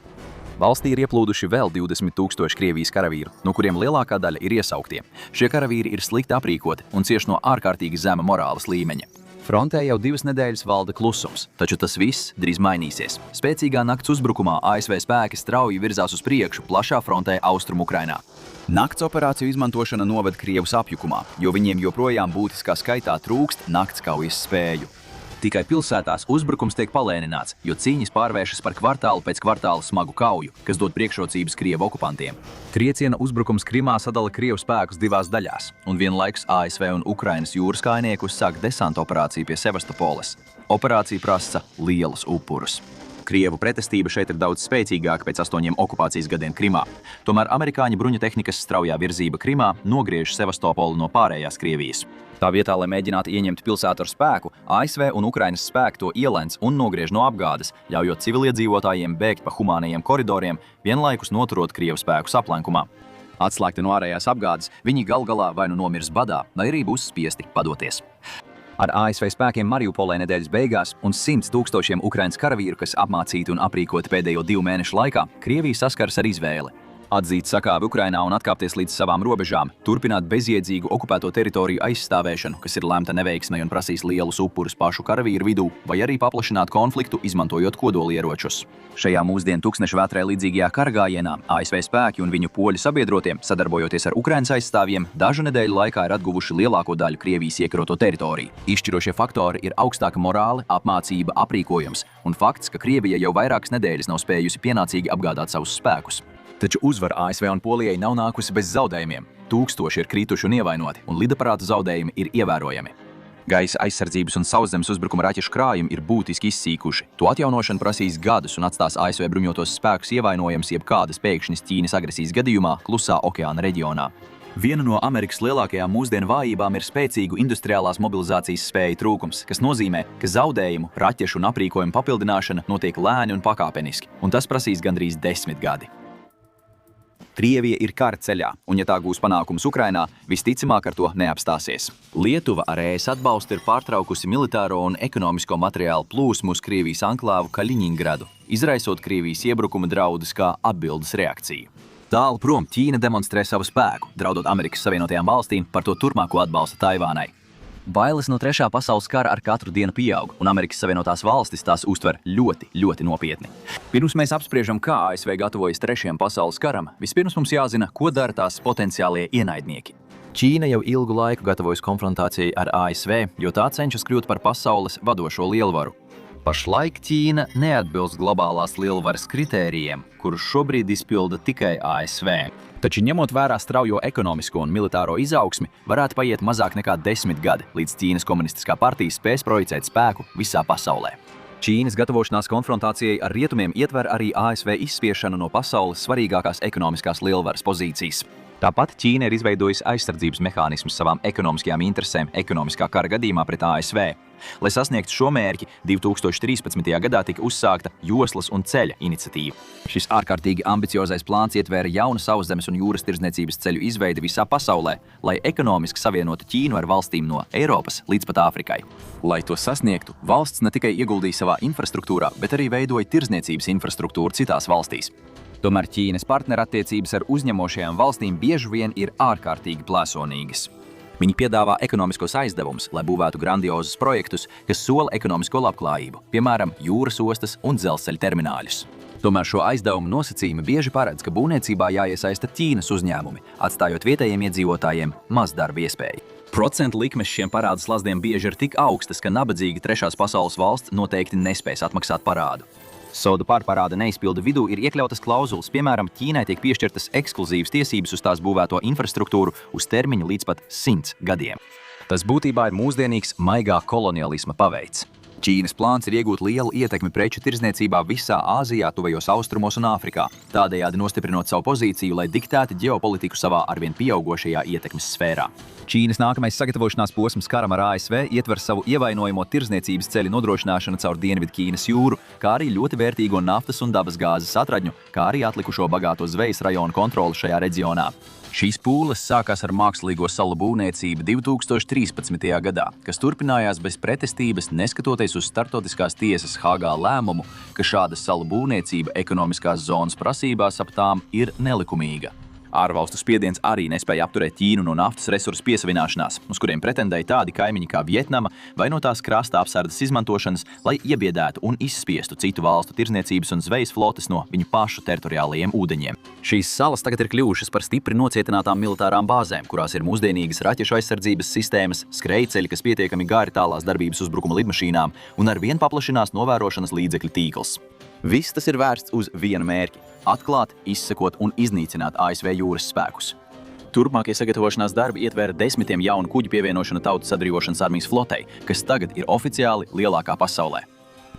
Valstī ir ieplūduši vēl 20 000 Krievijas karavīru, no kuriem lielākā daļa ir iesauktie. Šie karavīri ir slikti aprīkoti un cieš no ārkārtīgi zema morāles līmeņa. Frontē jau 2 nedēļas valda klusums, taču tas viss drīz mainīsies. Spēcīgā nakts uzbrukumā ASV spēki strauji virzās uz priekšu plašā frontē Austrumu Ukrainā. Nakts operāciju izmantošana noved Krievus apjukumā, jo viņiem joprojām būtiskā skaitā trūkst nakts kaujas spēju. Tikai pilsētās uzbrukums tiek palēnināts, jo cīņas pārvēršas par kvartālu pēc kvartāla smagu kauju, kas dod priekšrocības Krievu okupantiem. Trieciena uzbrukums Krimā sadala Krievu spēkus 2 daļās, un vienlaikus ASV un Ukrainas jūras kājnieku uzsāk desanta operāciju pie Sevastopoles. Operācija prasa lielus upurus. Krievu pretestība šeit ir daudz spēcīgāka pēc 8 okupācijas gadiem Krimā. Tomēr amerikāņu bruņutehnikas straujā virzība Krimā nogriež Sevastopolu no pārējās Krievijas. Tā vietā, lai mēģinātu ieņemt pilsētu ar spēku, ASV un Ukrainas spēki to ielēns un nogriež no apgādes, ļaujot civiliedzīvotājiem bēgt pa humānajiem koridoriem, vienlaikus noturot Krievu spēku saplenkumā. Atslēgti no ārējās apgādes, viņi galā vai nu nomirs badā, vai arī būs spiesti padoties. Ar ASV spēkiem Mariupolē nedēļas beigās un 100 000 Ukrainas karavīru, kas apmācīti un aprīkoti pēdējo 2 mēnešu laikā, Krievija saskars ar izvēli. Atzīt sakāvi Ukrainā un atkāpties līdz savām robežām, turpināt bezjēdzīgu okupēto teritoriju aizstāvēšanu, kas ir lemta neveiksmei un prasīs lielus upurus pašu karavīru vidū, vai arī paplašināt konfliktu, izmantojot kodolieročus. Šajā mūsdienu tūkstneša vētrai līdzīgajā karagājienā ASV spēki un viņu poļu sabiedrotiem, sadarbojoties ar Ukrainas aizstāvjiem, dažu nedēļu laikā ir atguvuši lielāko daļu Krievijas iekaroto teritoriju. Izšķirošie faktori ir augstāka morāle, apmācība, aprīkojums un fakts, ka Krievija jau vairākas nedēļas nav spējusi pienācīgi apgādāt savus spēkus. Taču uzvara ASV un Polijai nav nākusi bez zaudējumiem. Tūkstoši ir krituši un ievainoti, un lidaparātu zaudējumi ir ievērojami. Gaisa aizsardzības un sauszemes uzbrukuma raķešu krājumi ir būtiski izsīkuši. To atjaunošana prasīs gadus un atstās ASV bruņotos spēkus ievainojams jebkādas pēkšņas Ķīnas agresijas gadījumā Klusā okeāna reģionā. Viena no Amerikas lielākajām mūsdienu vājībām ir spēcīgu industriālās mobilizācijas spēju trūkums, kas nozīmē, ka zaudējumu, raķešu un aprīkojumu papildināšana notiek lēni un pakāpeniski, un tas prasīs gandrīz 10 gadi. Krievija ir kara ceļā, un ja tā gūs panākumus Ukrainā, visticamāk ar to neapstāsies. Lietuva ar ES atbalstu ir pārtraukusi militāro un ekonomisko materiālu plūsmu uz Krievijas anklāvu Kaļiņingradu, izraisot Krievijas iebrukuma draudus kā atbildes reakciju. Tālu prom Ķīna demonstrē savu spēku, draudot Amerikas Savienotajām valstīm par to turpmāko atbalstu Taivānai. Bailes no 3. pasaules kara ar katru dienu pieaug, un Amerikas Savienotās valstis tās uztver ļoti nopietni. Pirms mēs apspriežam, kā ASV gatavojas 3. pasaules karam, vispirms mums jāzina, ko dara tās potenciālie ienaidnieki. Ķīna jau ilgu laiku gatavojas konfrontācijai ar ASV, jo tā cenšas kļūt par pasaules vadošo lielvaru. Pašlaik Ķīna neatbilst globālās lielvaras kritērijiem, kurus šobrīd izpilda tikai ASV. Taču ņemot vērā straujo ekonomisko un militāro izaugsmi, varētu paiet mazāk nekā 10 gadi, līdz Ķīnas komunistiskā partija spēs projicēt spēku visā pasaulē. Ķīnas gatavošanās konfrontācijai ar rietumiem ietver arī ASV izspiešanu no pasaules svarīgākās ekonomiskās lielvaras pozīcijas. Tāpat Ķīna ir izveidojusi aizsardzības mehānismus savām ekonomiskajām interesēm ekonomiskā kara gadījumā pret ASV. Lai sasniegtu šo mērķi, 2013. gadā tika uzsākta Joslas un ceļa iniciatīva. Šis ārkārtīgi ambiciozais plāns ietvēra jaunu sauszemes un jūras tirdzniecības ceļu izveidi visā pasaulē, lai ekonomiski savienotu Ķīnu ar valstīm no Eiropas līdz pat Āfrikai. Lai to sasniegtu, valsts ne tikai ieguldīja savā infrastruktūrā, bet arī veidoja tirdzniecības infrastruktūru citās valstīs. Tomēr Ķīnas partnerattiecības ar uzņemošajām valstīm bieži vien ir ārkārtīgi plēsonīgas. Viņi piedāvā ekonomiskos aizdevumus, lai būvētu grandiozus projektus, kas sola ekonomisko labklājību, piemēram, jūras ostas un dzelzceļa termināļus. Tomēr šo aizdevumu nosacījumi bieži paredz, ka būvniecībā jāiesaista Ķīnas uzņēmumi, atstājot vietējiem iedzīvotājiem maz darba iespēju. Procentu likmes šiem parādu slazdiem bieži ir tik augstas, ka nabadzīga 3. pasaules valsts noteikti nespēs atmaksāt parādu. Sodu pārparāda neizpildu vidū ir iekļautas klauzulas, piemēram, Ķīnai tiek piešķirtas ekskluzīvas tiesības uz tās būvēto infrastruktūru uz termiņu līdz pat 100 gadiem. Tas būtībā ir mūsdienīgs maigā kolonialisma paveids. Ķīnas plāns ir iegūt lielu ietekmi preču tirdzniecībā visā Āzijā, Tuvajos Austrumos un Āfrikā, tādējādi nostiprinot savu pozīciju, lai diktētu ģeopolitiku savā arvien pieaugošajā ietekmes sfērā. Ķīnas nākamais sagatavošanās posms karam ar ASV ietver savu ievainojamo tirdzniecības ceļu nodrošināšanu caur Dienvidu Ķīnas jūru, kā arī ļoti vērtīgo naftas un dabasgāzes atradņu, kā arī atlikušo bagāto zvejas rajonu kontroli šajā reģionā. Šīs pūles sākās ar mākslīgo salu būvniecību 2013. gadā, kas turpinājās bez pretestības, neskatoties uz starptautiskās tiesas Hāgā lēmumu, ka šāda salu būvniecība ekonomiskās zonas prasībās ap tām ir nelikumīga. Ārvalstu spiediens arī nespēja apturēt Ķīnu no naftas resursu piesavināšanās, uz kuriem pretendēja tādi kaimiņi kā Vjetnama vai no tās krasta apsardzes izmantošanas, lai iebiedētu un izspiestu citu valstu tirdzniecības un zvejas flotes no viņu pašu teritoriālajiem ūdeņiem. Šīs salas tagad ir kļuvušas par stipri nocietinātām militārām bāzēm, kurās ir mūsdienīgas raķešu aizsardzības sistēmas, skrejceļi, kas pietiekami gari tālās darbības uzbrukuma lidmašīnām, un arvien paplašinās novērošanas līdzekļu tīkls. Viss tas ir vērsts uz vienu mērķi – atklāt, izsekot un iznīcināt ASV jūras spēkus. Turpmākie sagatavošanās darbi ietvēra 10 jaunu kuģu pievienošanu Tautas atbrīvošanas armijas flotei, kas tagad ir oficiāli lielākā pasaulē.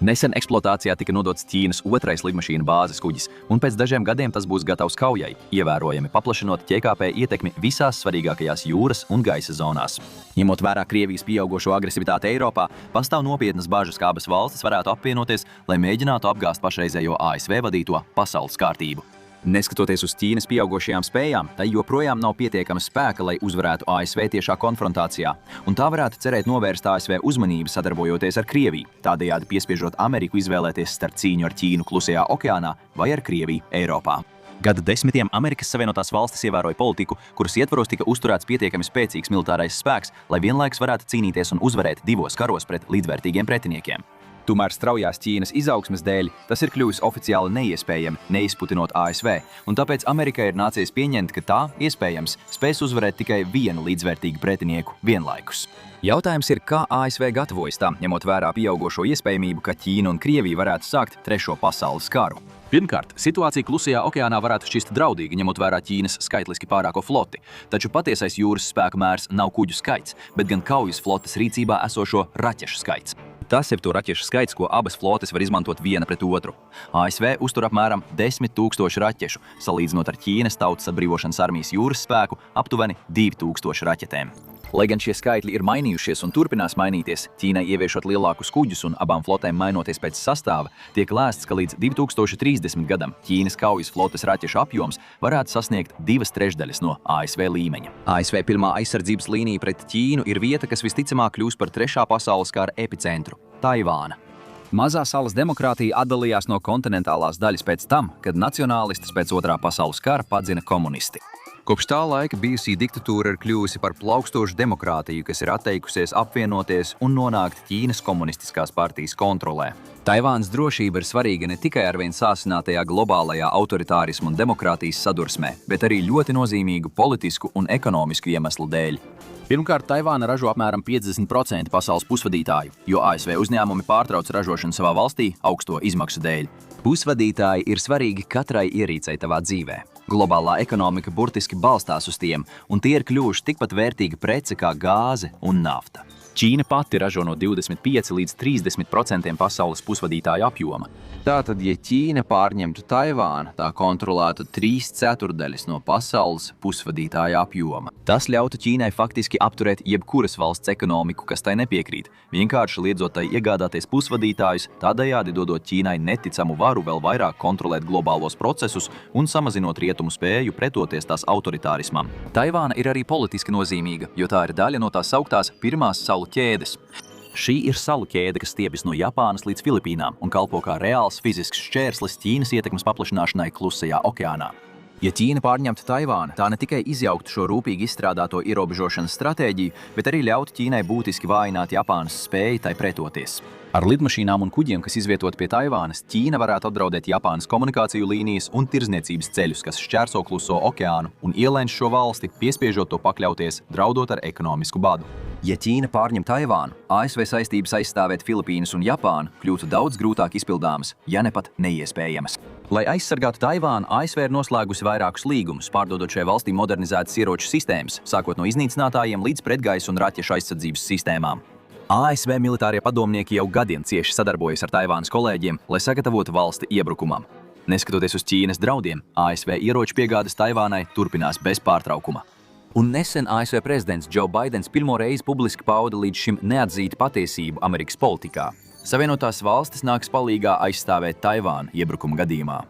Nesen eksploatācijā tika nodots Ķīnas otrais lidmašīnu bāzes kuģis, un pēc dažiem gadiem tas būs gatavs kaujai, ievērojami paplašinot ķekāpē ietekmi visās svarīgākajās jūras un gaisa zonās. Ņemot vērā Krievijas pieaugošo agresivitāti Eiropā, pastāv nopietnas bažas, kā abas valstis varētu apvienoties, lai mēģinātu apgāzt pašreizējo ASV vadīto pasaules kārtību. Neskatoties uz Ķīnas pieaugošajām spējām, tai joprojām nav pietiekama spēka, lai uzvarētu ASV tiešā konfrontācijā, un tā varētu cerēt novērst ASV uzmanību sadarbojoties ar Krieviju, tādējādi piespiežot Ameriku izvēlēties starp cīņu ar Ķīnu Klusajā okeānā vai ar Krieviju Eiropā. Gadu desmitiem Amerikas Savienotās valstis ievēroja politiku, kuras ietvaros tika uzturēts pietiekami spēcīgs militārais spēks, lai vienlaikus varētu cīnīties un uzvarēt divos karos pret līdzvērtīgiem pretiniekiem. Tomēr straujās Ķīnas izaugsmes dēļ tas ir kļuvis oficiāli neiespējami, neizputinot ASV, un tāpēc Amerikai ir nācies pieņemt, ka tā, iespējams, spēs uzvarēt tikai vienu līdzvērtīgu pretinieku vienlaikus. Jautājums ir, kā ASV gatavojas tam, ņemot vērā pieaugošo iespējamību, ka Ķīna un Krievija varētu sākt Trešo pasaules karu. Pirmkārt, situācija Klusajā okeānā varētu šķist draudīga, ņemot vērā Ķīnas skaitliski pārāko floti, taču patiesais jūras spēku mērs nav kuģu skaits, bet gan kaujas flotes rīcībā esošo raķešu skaits. Tas ir to raķešu skaits, ko abas flotes var izmantot viena pret otru. ASV uztur apmēram 10 000 raķešu, salīdzinot ar Ķīnas Tautas atbrīvošanas armijas jūras spēku aptuveni 2000 raķetēm. Lai gan šie skaitļi ir mainījušies un turpinās mainīties, Ķīnai ieviešot lielākus kuģus un abām flotēm mainoties pēc sastāva, tiek lēsts, ka līdz 2030. gadam Ķīnas kaujas flotes raķešu apjoms varētu sasniegt 2/3 no ASV līmeņa. ASV pirmā aizsardzības līnija pret Ķīnu ir vieta, kas visticamāk kļūs par Trešā pasaules kara epicentru – Taivāna. Mazā salas demokrātija atdalījās no kontinentālās daļas pēc tam, kad nacionālistus pēc Otrā pasaules kara padzina komunisti. Kopš tā laika bijusī diktatūra ir kļuvusi par plaukstošu demokrātiju, kas ir atteikusies apvienoties un nonākt Ķīnas komunistiskās partijas kontrolē. Taivānas drošība ir svarīga ne tikai arvien sāsinātajā globālajā autoritārismu un demokrātijas sadursmē, bet arī ļoti nozīmīgu politisku un ekonomisku iemeslu dēļ. Pirmkārt, Taivāna ražo apmēram 50% pasaules pusvadītāju, jo ASV uzņēmumi pārtrauc ražošanu savā valstī augsto izmaksu dēļ. Pusvadītāji ir svarīgi katrai ierīcei tavā dzīvē. Globālā ekonomika burtiski balstās uz tiem, un tie ir kļuvuši tikpat vērtīga prece kā gāze un nafta. Ķīna pati ražo no 25 līdz 30% pasaules pusvadītāju apjoma. Tātad, ja Ķīna pārņemtu Taivānu, tā kontrolētu 3/4 no pasaules pusvadītāju apjoma. Tas ļautu Ķīnai faktiski apturēt jebkuras valsts ekonomiku, kas tai nepiekrīt, vienkārši liedzot tai iegādāties pusvadītājus, tādējādi dodot Ķīnai neticamu varu vēl vairāk kontrolēt globālos procesus un samazinot rietumu spēju pretoties tās autoritārismam. Taivāna ir arī politiski nozīmīga, jo tā ir daļa no tās sauktās pirmās salu ķēdes. Šī ir salu ķēde, kas stiepjas no Japānas līdz Filipīnām un kalpo kā reāls fizisks šķērslis Ķīnas ietekmes paplašināšanai Klusajā okeānā. Ja Ķīna pārņemtu Taivānu, tā ne tikai izjauktu šo rūpīgi izstrādāto ierobežošanas stratēģiju, bet arī ļautu Ķīnai būtiski vājināt Japānas spēju tai pretoties. Ar lidmašīnām un kuģiem, kas izvietot pie Taivānas, Ķīna varētu apdraudēt Japānas komunikāciju līnijas un tirdzniecības ceļus, kas šķērso Kluso okeānu un ielēns šo valsti, piespiežot to pakļauties, draudot ar ekonomisku badu. Ja Ķīna pārņem Taivānu, ASV saistības aizstāvēt Filipīnas un Japānu kļūtu daudz grūtāk izpildāmas, ja ne pat neiespējamas. Lai aizsargātu Taivānu, ASV ir noslēgusi vairākus līgumus, pārdodot šai valstī modernizētas ieroču sistēmas, sākot no iznīcinātājiem līdz pretgaisa un raķešu aizsardzības sistēmām. ASV militārie padomnieki jau gadiem cieši sadarbojas ar Taivānas kolēģiem, lai sagatavotu valsti iebrukumam. Neskatoties uz Ķīnas draudiem, ASV ieroču piegādes Taivānai turpinās bez pārtraukuma. Un nesen ASV prezidents Joe Baidens pirmo reizi publiski pauda līdz šim neatzītu patiesību Amerikas politikā. Savienotās valstis nāks palīgā aizstāvēt Taivānu iebrukuma gadījumā.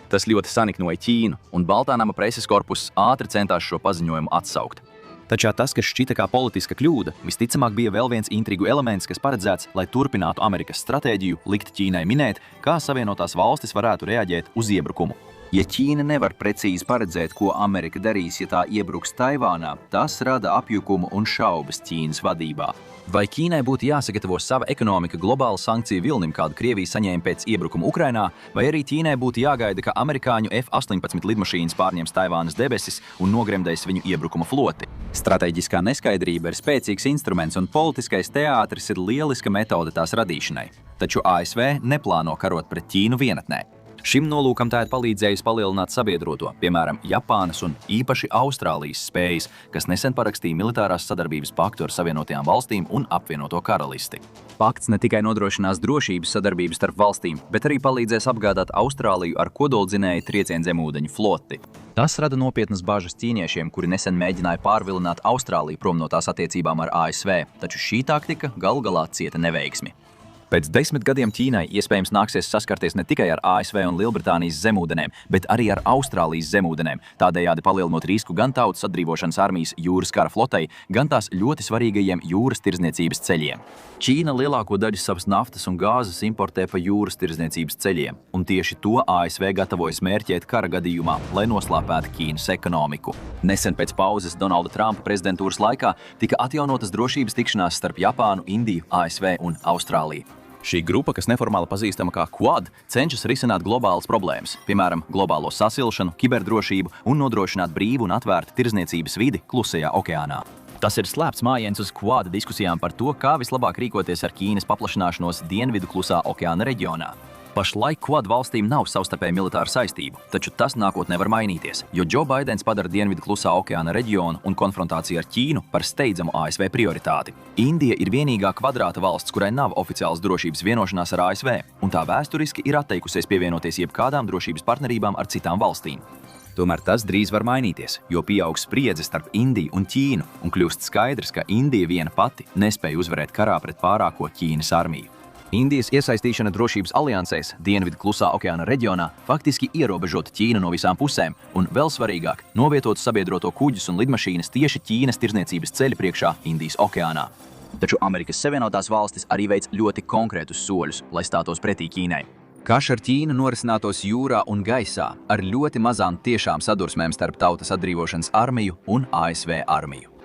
Tas ļoti saniknoja Ķīnu, un Baltā nama preses korpuss ātri centās šo paziņojumu atsaukt. Taču tas, kas šķita kā politiska kļūda, visticamāk bija vēl viens intrigu elements, kas paredzēts, lai turpinātu Amerikas stratēģiju likt Ķīnai minēt, kā Savienotās valstis varētu reaģēt uz iebrukumu. Ja Ķīna nevar precīzi paredzēt, ko Amerika darīs, ja tā iebruks Taivānā, tas rada apjukumu un šaubas Ķīnas vadībā. Vai Ķīnai būtu jāsagatavo sava ekonomika globāla sankciju vilnim, kādu Krievija saņēma pēc iebrukuma Ukrainā, vai arī Ķīnai būtu jāgaida, ka amerikāņu F-18 lidmašīnas pārņems Taivānas debesis un nogremdēs viņu iebrukuma floti? Stratēģiskā neskaidrība ir spēcīgs instruments un politiskais teātris ir lieliska metode tās radīšanai. Taču ASV neplāno karot pret Ķīnu vienatnē. Šim nolūkam tā ir palīdzējusi palielināt sabiedroto, piemēram, Japānas un īpaši Austrālijas spējas, kas nesen parakstīja militārās sadarbības paktu ar Savienotajām valstīm un apvienoto karalisti. Pakts ne tikai nodrošinās drošības sadarbības starp valstīm, bet arī palīdzēs apgādāt Austrāliju ar kodoldzinēju triecienzemūdeņu floti. Tas rada nopietnas bažas ķīniešiem, kuri nesen mēģināja pārvilināt Austrāliju prom no tās attiecībām ar ASV, taču šī taktika galu galā cieta neveiksmi. Pēc 10 gadiem Ķīnai iespējams nāksies saskarties ne tikai ar ASV un Lielbritānijas zemūdenēm, bet arī ar Austrālijas zemūdenēm, tādējādi palielinot risku gan tautas atbrīvošanas armijas jūras kara flotei, gan tās ļoti svarīgajiem jūras tirdzniecības ceļiem. Ķīna lielāko daļu savas naftas un gāzes importē pa jūras tirdzniecības ceļiem, un tieši to ASV gatavojas mērķēt kara gadījumā, lai noslāpētu Ķīnas ekonomiku. Nesen pēc pauzes Donalda Trumpa prezidentūras laikā tika atjaunotas drošības tikšanās starp Japānu, Indiju, ASV un Austrāliju. Šī grupa, kas neformāli pazīstama kā Quad, cenšas risināt globālas problēmas, piemēram, globālo sasilšanu, kiberdrošību un nodrošināt brīvu un atvērtu tirdzniecības vidi Klusajā okeānā. Tas ir slēpts mājiens uz Quad diskusijām par to, kā vislabāk rīkoties ar Ķīnas paplašināšanos Dienvidu Klusā okeāna reģionā. Pašlaik Quad valstīm nav savstarpēju militāru saistību, taču tas nākotnē var mainīties, jo Joe Baidens padara Dienvidu Klusā okeāna reģionu un konfrontāciju ar Ķīnu par steidzamu ASV prioritāti. Indija ir vienīgā kvadrāta valsts, kurai nav oficiāls drošības vienošanās ar ASV, un tā vēsturiski ir atteikusies pievienoties jebkādām drošības partnerībām ar citām valstīm. Tomēr tas drīz var mainīties, jo pieaug spriedze starp Indiju un Ķīnu, un kļūst skaidrs, ka Indija viena pati nespēja uzvarēt karā pret pārāko Ķīnas armiju. Indijas iesaistīšana drošības aliansēs Dienvidu Klusā okeāna reģionā faktiski ierobežotu Ķīnu no visām pusēm un, vēl svarīgāk, novietotu sabiedroto kuģus un lidmašīnas tieši Ķīnas tirdzniecības ceļa priekšā Indijas okeānā. Taču Amerikas Savienotās valstis arī veic ļoti konkrētus soļus, lai stātos pretī Ķīnai. Karš ar Ķīnu norisinātos jūrā un gaisā ar ļoti mazām tiešām sadursmēm starp Tautas atbrīvošanas armiju un ASV armiju.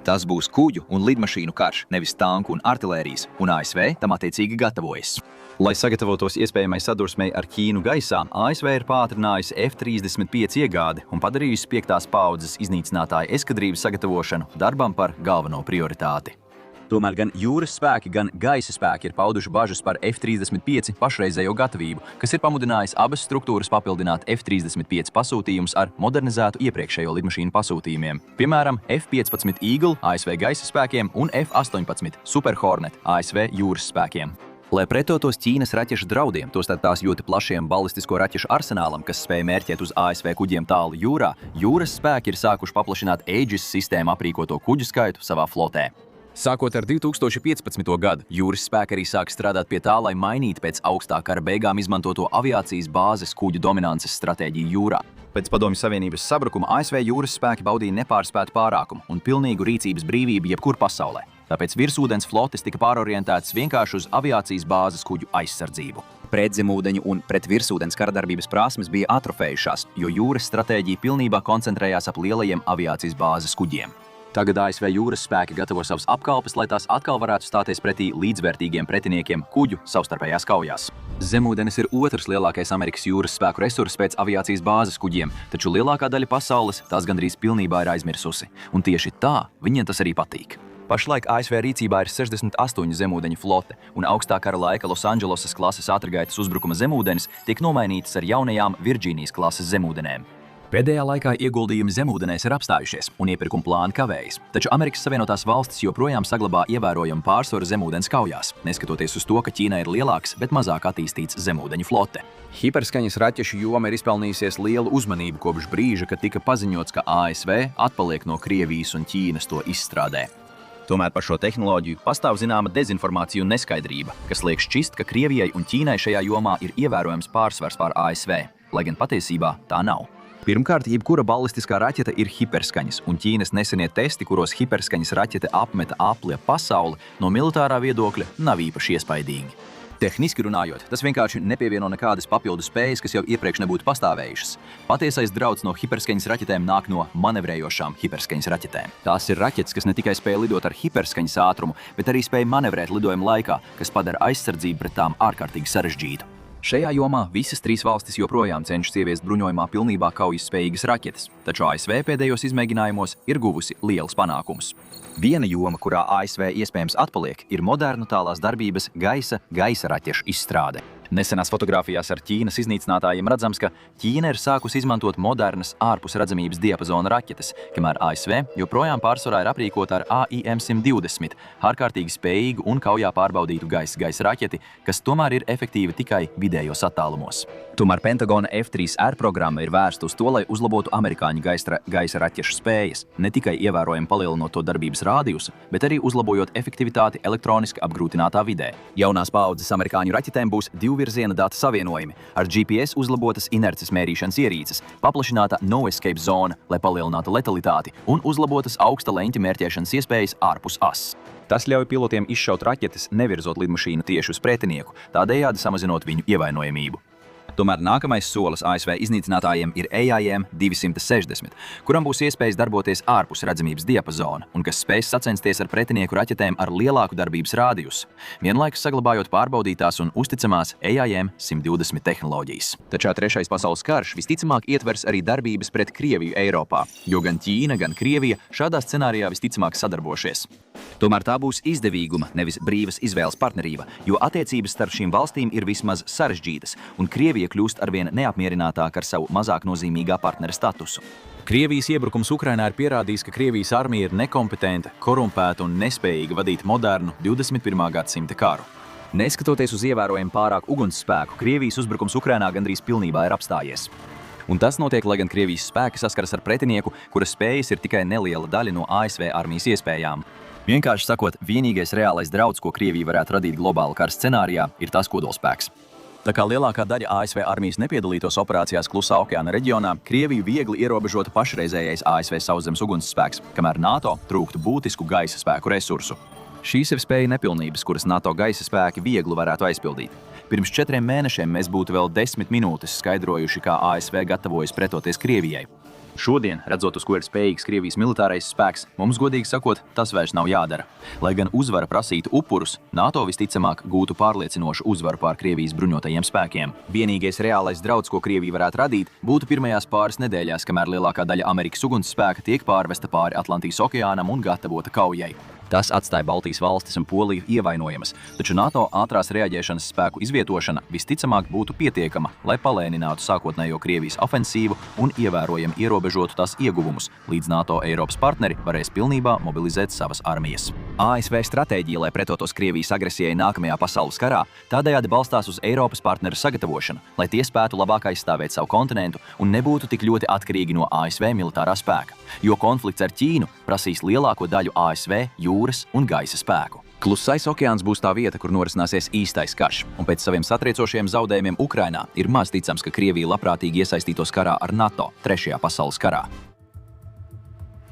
Tas būs kuģu un lidmašīnu karš, nevis tanku un artilērijas, un ASV tam attiecīgi gatavojas. Lai sagatavotos iespējamai sadursmei ar Ķīnu gaisā, ASV ir pātrinājusi F-35 iegādi un padarījusi 5. paaudzes iznīcinātāju eskadrības sagatavošanu darbam par galveno prioritāti. Tomēr gan jūras spēki, gan gaisa spēki ir pauduši bažas par F-35 pašreizējo gatavību, kas ir pamudinājis abas struktūras papildināt F-35 pasūtījumus ar modernizētu iepriekšējo lidmašīnu pasūtījumiem. Piemēram, F-15 Eagle ASV gaisa spēkiem un F-18 Super Hornet ASV jūras spēkiem. Lai pretotos Ķīnas raķešu draudiem, tostarp tās ļoti plašiem balistisko raķešu arsenālam, kas spēj mērķēt uz ASV kuģiem tālu jūrā, jūras spēki ir sākuši paplašināt Aegis sistēmu aprīkoto kuģu skaitu savā flotē. Sākot ar 2015. gadu, jūras spēki arī sāk strādāt pie tā, lai mainītu pēc augstā kara beigām izmantoto aviācijas bāzes kuģu dominances stratēģiju jūrā. Pēc Padomju Savienības sabrukuma ASV jūras spēki baudīja nepārspētu pārākumu un pilnīgu rīcības brīvību jebkur pasaulē. Tāpēc virsūdens flotes tika pārorientētas vienkārši uz aviācijas bāzes kuģu aizsardzību. Pretzemūdeņu un pretvirsūdens karadarbības prasmes bija atrofējušās, jo jūras stratēģija pilnībā koncentrējās ap lielajiem aviācijas bāzes kuģiem. Tagad ASV jūras spēki gatavo savas apkalpes, lai tās atkal varētu stāties pretī līdzvērtīgiem pretiniekiem kuģu savstarpējās kaujās. Zemūdenes ir otrs lielākais Amerikas jūras spēku resurss pēc aviācijas bāzes kuģiem, taču lielākā daļa pasaules tās gandrīz pilnībā ir aizmirsusi, un tieši tā viņiem tas arī patīk. Pašlaik ASV rīcībā ir 68 zemūdeņu flote, un augstā kara laika Losandželosas klases ātrgaitas uzbrukuma zemūdenes tiek nomainītas ar jaunajām Virģīnijas klases zemūdenēm. Pēdējā laikā ieguldījumi zemūdenēs ir apstājušies un iepirkuma plāni kavējas, taču Amerikas Savienotās valstis joprojām saglabā ievērojamu pārsvaru zemūdens kaujās, neskatoties uz to, ka Ķīnai ir lielāks, bet mazāk attīstīts zemūdeņu flote. Hiperskaņas raķešu joma ir izpelnījusies lielu uzmanību kopš brīža, kad tika paziņots, ka ASV atpaliek no Krievijas un Ķīnas to izstrādē. Tomēr par šo tehnoloģiju pastāv zināma dezinformācija un neskaidrība, kas liek šķist, ka Krievijai un Ķīnai šajā jomā ir ievērojams pārsvars pār ASV, lai gan patiesībā tā nav. Pirmkārt, jebkura balistiskā raķete ir hiperskaņas, un Ķīnas nesenie testi, kuros hiperskaņas raķete apmeta apli ap pasauli, no militārā viedokļa nav īpaši iespaidīgi. Tehniski runājot, tas vienkārši nepievieno nekādas papildu spējas, kas jau iepriekš nebūtu pastāvējušas. Patiesais drauds no hiperskaņas raķetēm nāk no manevrējošām hiperskaņas raķetēm. Tās ir raķetes, kas ne tikai spēj lidot ar hiperskaņas ātrumu, bet arī spēj manevrēt lidojuma laikā, kas padara aizsardzību pret tām ārkārtīgi sarežģītu. Šajā jomā visas trīs valstis joprojām cenšas ieviest bruņojumā pilnībā kaujas spējīgas raķetes, taču ASV pēdējos izmēģinājumos ir guvusi lielus panākumus. Viena joma, kurā ASV iespējams atpaliek, ir modernu tālās darbības gaisa raķešu izstrāde. Nesenās fotogrāfijās ar Ķīnas iznīcinātājiem redzams, ka Ķīna ir sākusi izmantot modernas ārpus redzamības diapazona raķetes, kamēr ASV joprojām pārsvarā ir aprīkota ar AIM-120, ārkārtīgi spējīgu un kaujā pārbaudītu gaisa raķeti, kas tomēr ir efektīva tikai vidējos attālumos. Tomēr Pentagona F-3R programma ir vērsta uz to, lai uzlabotu amerikāņu gaisa raķešu spējas, ne tikai ievērojami palielinot to darbības rādiusu, bet arī uzlabojot efektivitāti elektroniski apgrūtinātā vidē. Jaunās paaudzes amerikāņu raķetēm būs divvirziena data savienojumi, ar GPS uzlabotas inerces mērīšanas ierīces, paplašināta no-escape zona, lai palielinātu letalitāti, un uzlabotas augsta leņķa mērķēšanas iespējas ārpus ass. Tas ļauj pilotiem izšaut raķetes, nevirzot lidmašīnu tieši uz pretinieku, tādējādi samazinot viņu ievainojamību. Tomēr nākamais solis ASV iznīcinātājiem ir AIM-260, kuram būs iespējas darboties ārpus redzamības diapazona un kas spēs sacensties ar pretinieku raķetēm ar lielāku darbības rādiusu, vienlaikus saglabājot pārbaudītās un uzticamās AIM-120 tehnoloģijas. Taču Trešais pasaules karš visticamāk ietvers arī darbības pret Krieviju Eiropā, jo gan Ķīna, gan Krievija šādā scenārijā visticamāk sadarbosies. Tomēr tā būs izdevīguma, nevis brīvas izvēles partnerība, jo attiecības starp šīm valstīm ir vismaz sarežģītas, un Krievija kļūst arvien neapmierinātāka ar savu mazāk nozīmīgā partnera statusu. Krievijas iebrukums Ukrainā ir pierādījis, ka Krievijas armija ir nekompetenta, korumpēta un nespējīga vadīt modernu 21. gadsimta karu. Neskatoties uz ievērojumu pārāku ugunsspēku, Krievijas uzbrukums Ukrainā gandrīz pilnībā ir apstājies. Un tas notiek, lai gan Krievijas spēki saskaras ar pretinieku, kura spējas ir tikai neliela daļa no ASV armijas iespējām. Vienkārši sakot, vienīgais reālais drauds, ko Krievija varētu radīt globāla kara scenārijā, ir tas kodolspēks. Tā kā lielākā daļa ASV armijas nepiedalītos operācijās Klusā okeāna reģionā, Krieviju viegli ierobežota pašreizējais ASV sauszemes ugunsspēks, kamēr NATO trūktu būtisku gaisa spēku resursu. Šīs ir spēja nepilnības, kuras NATO gaisa spēki viegli varētu aizpildīt. Pirms 4 mēnešiem mēs būtu vēl 10 minūtes skaidrojuši, kā ASV gatavojas pretoties Krievijai. Šodien, redzot, uz ko ir spējīgs Krievijas militārais spēks, mums, godīgi sakot, tas vairs nav jādara. Lai gan uzvara prasītu upurus, NATO visticamāk gūtu pārliecinošu uzvaru pār Krievijas bruņotajiem spēkiem. Vienīgais reālais drauds, ko Krievija varētu radīt, būtu pirmajās pāris nedēļās, kamēr lielākā daļa Amerikas ugunsspēka tiek pārvesta pāri Atlantijas okeānam un gatavota kaujai. Tas atstāja Baltijas valstis un Poliju ievainojamas, taču NATO ātrās reaģēšanas spēku izvietošana visticamāk būtu pietiekama, lai palēninātu sākotnējo Krievijas ofensīvu un ievērojami ierobežotu tās ieguvumus, līdz NATO Eiropas partneri varēs pilnībā mobilizēt savas armijas. ASV stratēģija, lai pretotos Krievijas agresijai nākamajā pasaules karā, tādējādi balstās uz Eiropas partneru sagatavošanu, lai tie spētu labāk aizstāvēt savu kontinentu un nebūtu tik ļoti atkarīgi no ASV militārā spēka, jo konflikts ar Ķīnu prasīs lielāko daļu ASV jūras un gaisa spēku. Klusais okeāns būs tā vieta, kur norisināsies īstais karš, un pēc saviem satriecošiem zaudējumiem Ukrainā ir maz ticams, ka Krievija labprātīgi iesaistītos karā ar NATO Trešajā pasaules karā.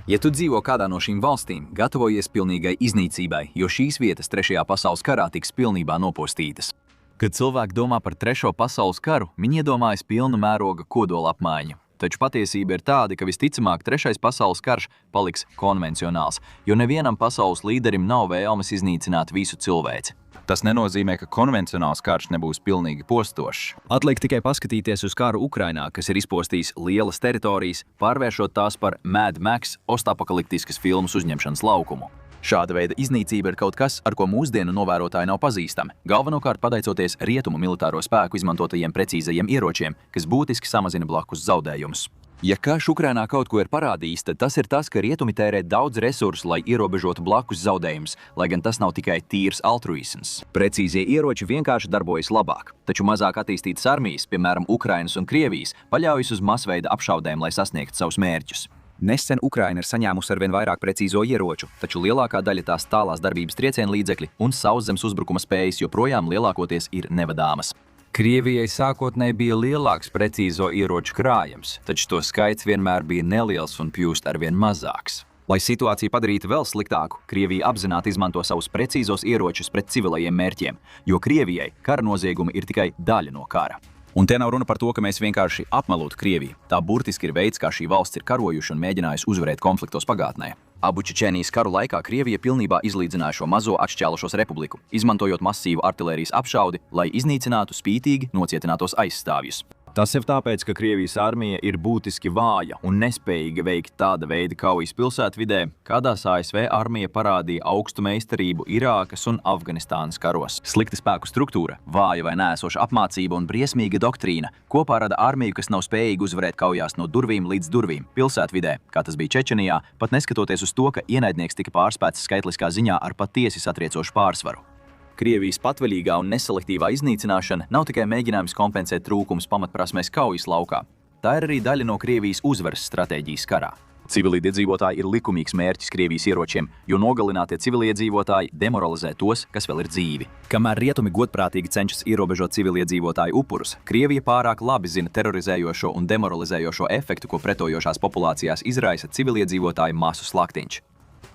Ja tu dzīvo kādā no šīm valstīm, gatavojies pilnīgai iznīcībai, jo šīs vietas Trešajā pasaules karā tiks pilnībā nopostītas. Kad cilvēki domā par Trešo pasaules karu, viņi iedomājas pilnu mēroga kodola apmaiņu. Taču patiesība ir tāda, ka visticamāk Trešais pasaules karš paliks konvencionāls, jo nevienam pasaules līderim nav vēlmes iznīcināt visu cilvēci. Tas nenozīmē, ka konvencionāls karš nebūs pilnīgi postošs. Atliek tikai paskatīties uz karu Ukrainā, kas ir izpostījis lielas teritorijas, pārvēršot tās par Mad Max postapokaliptiskas filmas uzņemšanas laukumu. Šāda veida iznīcība ir kaut kas, ar ko mūsdienu novērotāji nav pazīstami, galvenokārt pateicoties rietumu militāro spēku izmantotajiem precīzajiem ieročiem, kas būtiski samazina blakus zaudējumus. Ja karš Ukrainā kaut ko ir parādījis, tad tas ir tas, ka rietumi tērē daudz resursu, lai ierobežotu blakus zaudējumus, lai gan tas nav tikai tīrs altruisms. Precīzie ieroči vienkārši darbojas labāk, taču mazāk attīstītas armijas, piemēram, Ukrainas un Krievijas, paļaujas uz masveida apšaudēm, lai sasniegtu savus mērķus. Nesen Ukraina ir saņēmusi arvien vairāk precīzo ieroču, taču lielākā daļa tās tālās darbības triecienu līdzekļi un sauszemes uzbrukuma spējas joprojām lielākoties ir nevadāmas. Krievijai sākotnēji bija lielāks precīzo ieroču krājums, taču to skaits vienmēr bija neliels un kļūst arvien mazāks. Lai situāciju padarītu vēl sliktāku, Krievija apzināti izmanto savus precīzos ieročus pret civilajiem mērķiem, jo Krievijai kara noziegumi ir tikai daļa no kara. Un te nav runa par to, ka mēs vienkārši apmelotu Krieviju. Tā burtiski ir veids, kā šī valsts ir karojuši un mēģinājusi uzvarēt konfliktos pagātnē. Abu Čečēnijas karu laikā Krievija pilnībā izlīdzināja šo mazo atšķēlušos republiku, izmantojot masīvu artilērijas apšaudi, lai iznīcinātu spītīgi nocietinātos aizstāvjus. Tas ir tāpēc, ka Krievijas armija ir būtiski vāja un nespējīga veikt tāda veida kaujas pilsētvidē, kādās ASV armija parādīja augstu meistarību Irākas un Afganistānas karos. Slikta spēku struktūra, vāja vai neesoša apmācība un briesmīga doktrīna kopā rada armiju, kas nav spējīga uzvarēt kaujās no durvīm līdz durvīm pilsētvidē, kā tas bija Čečenijā, pat neskatoties uz to, ka ienaidnieks tika pārspēts skaitliskā ziņā ar patiesi satriecošu pārsvaru. Krievijas patvaļīgā un neselektīvā iznīcināšana nav tikai mēģinājums kompensēt trūkumus pamatprasmēs kaujas laukā. Tā ir arī daļa no Krievijas uzvaras stratēģijas karā. Civiliedzīvotāji ir likumīgs mērķis Krievijas ieročiem, jo nogalinātie civiliedzīvotāji demoralizē tos, kas vēl ir dzīvi. Kamēr rietumi godprātīgi cenšas ierobežot civiliedzīvotāju upurus, Krievija pārāk labi zina terorizējošo un demoralizējošo efektu, ko pretojošās populācijās izraisa civiliedzīvotāju masu slaktiņš.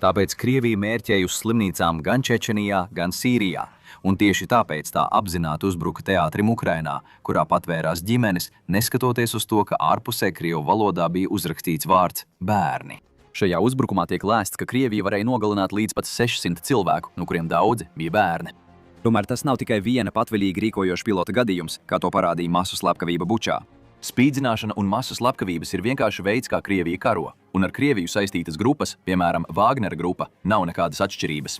Tāpēc Krievija mērķēja uz slimnīcām gan Čečenijā, gan Sīrijā, un tieši tāpēc tā apzināti uzbruka teātrim Ukrainā, kurā patvērās ģimenes, neskatoties uz to, ka ārpusē krievu valodā bija uzrakstīts vārds bērni. Šajā uzbrukumā tiek lēsts, ka Krievija varēja nogalināt līdz pat 600 cilvēku, no kuriem daudzi bija bērni. Tomēr tas nav tikai viena patvaļīgi rīkojoša pilota gadījums, kā to parādīja masu slepkavība Bučā. Spīdzināšana un masu slepkavības ir vienkārši veids, kā Krievija karo, un ar Krieviju saistītas grupas, piemēram, Vāgnera grupa, nav nekādas atšķirības.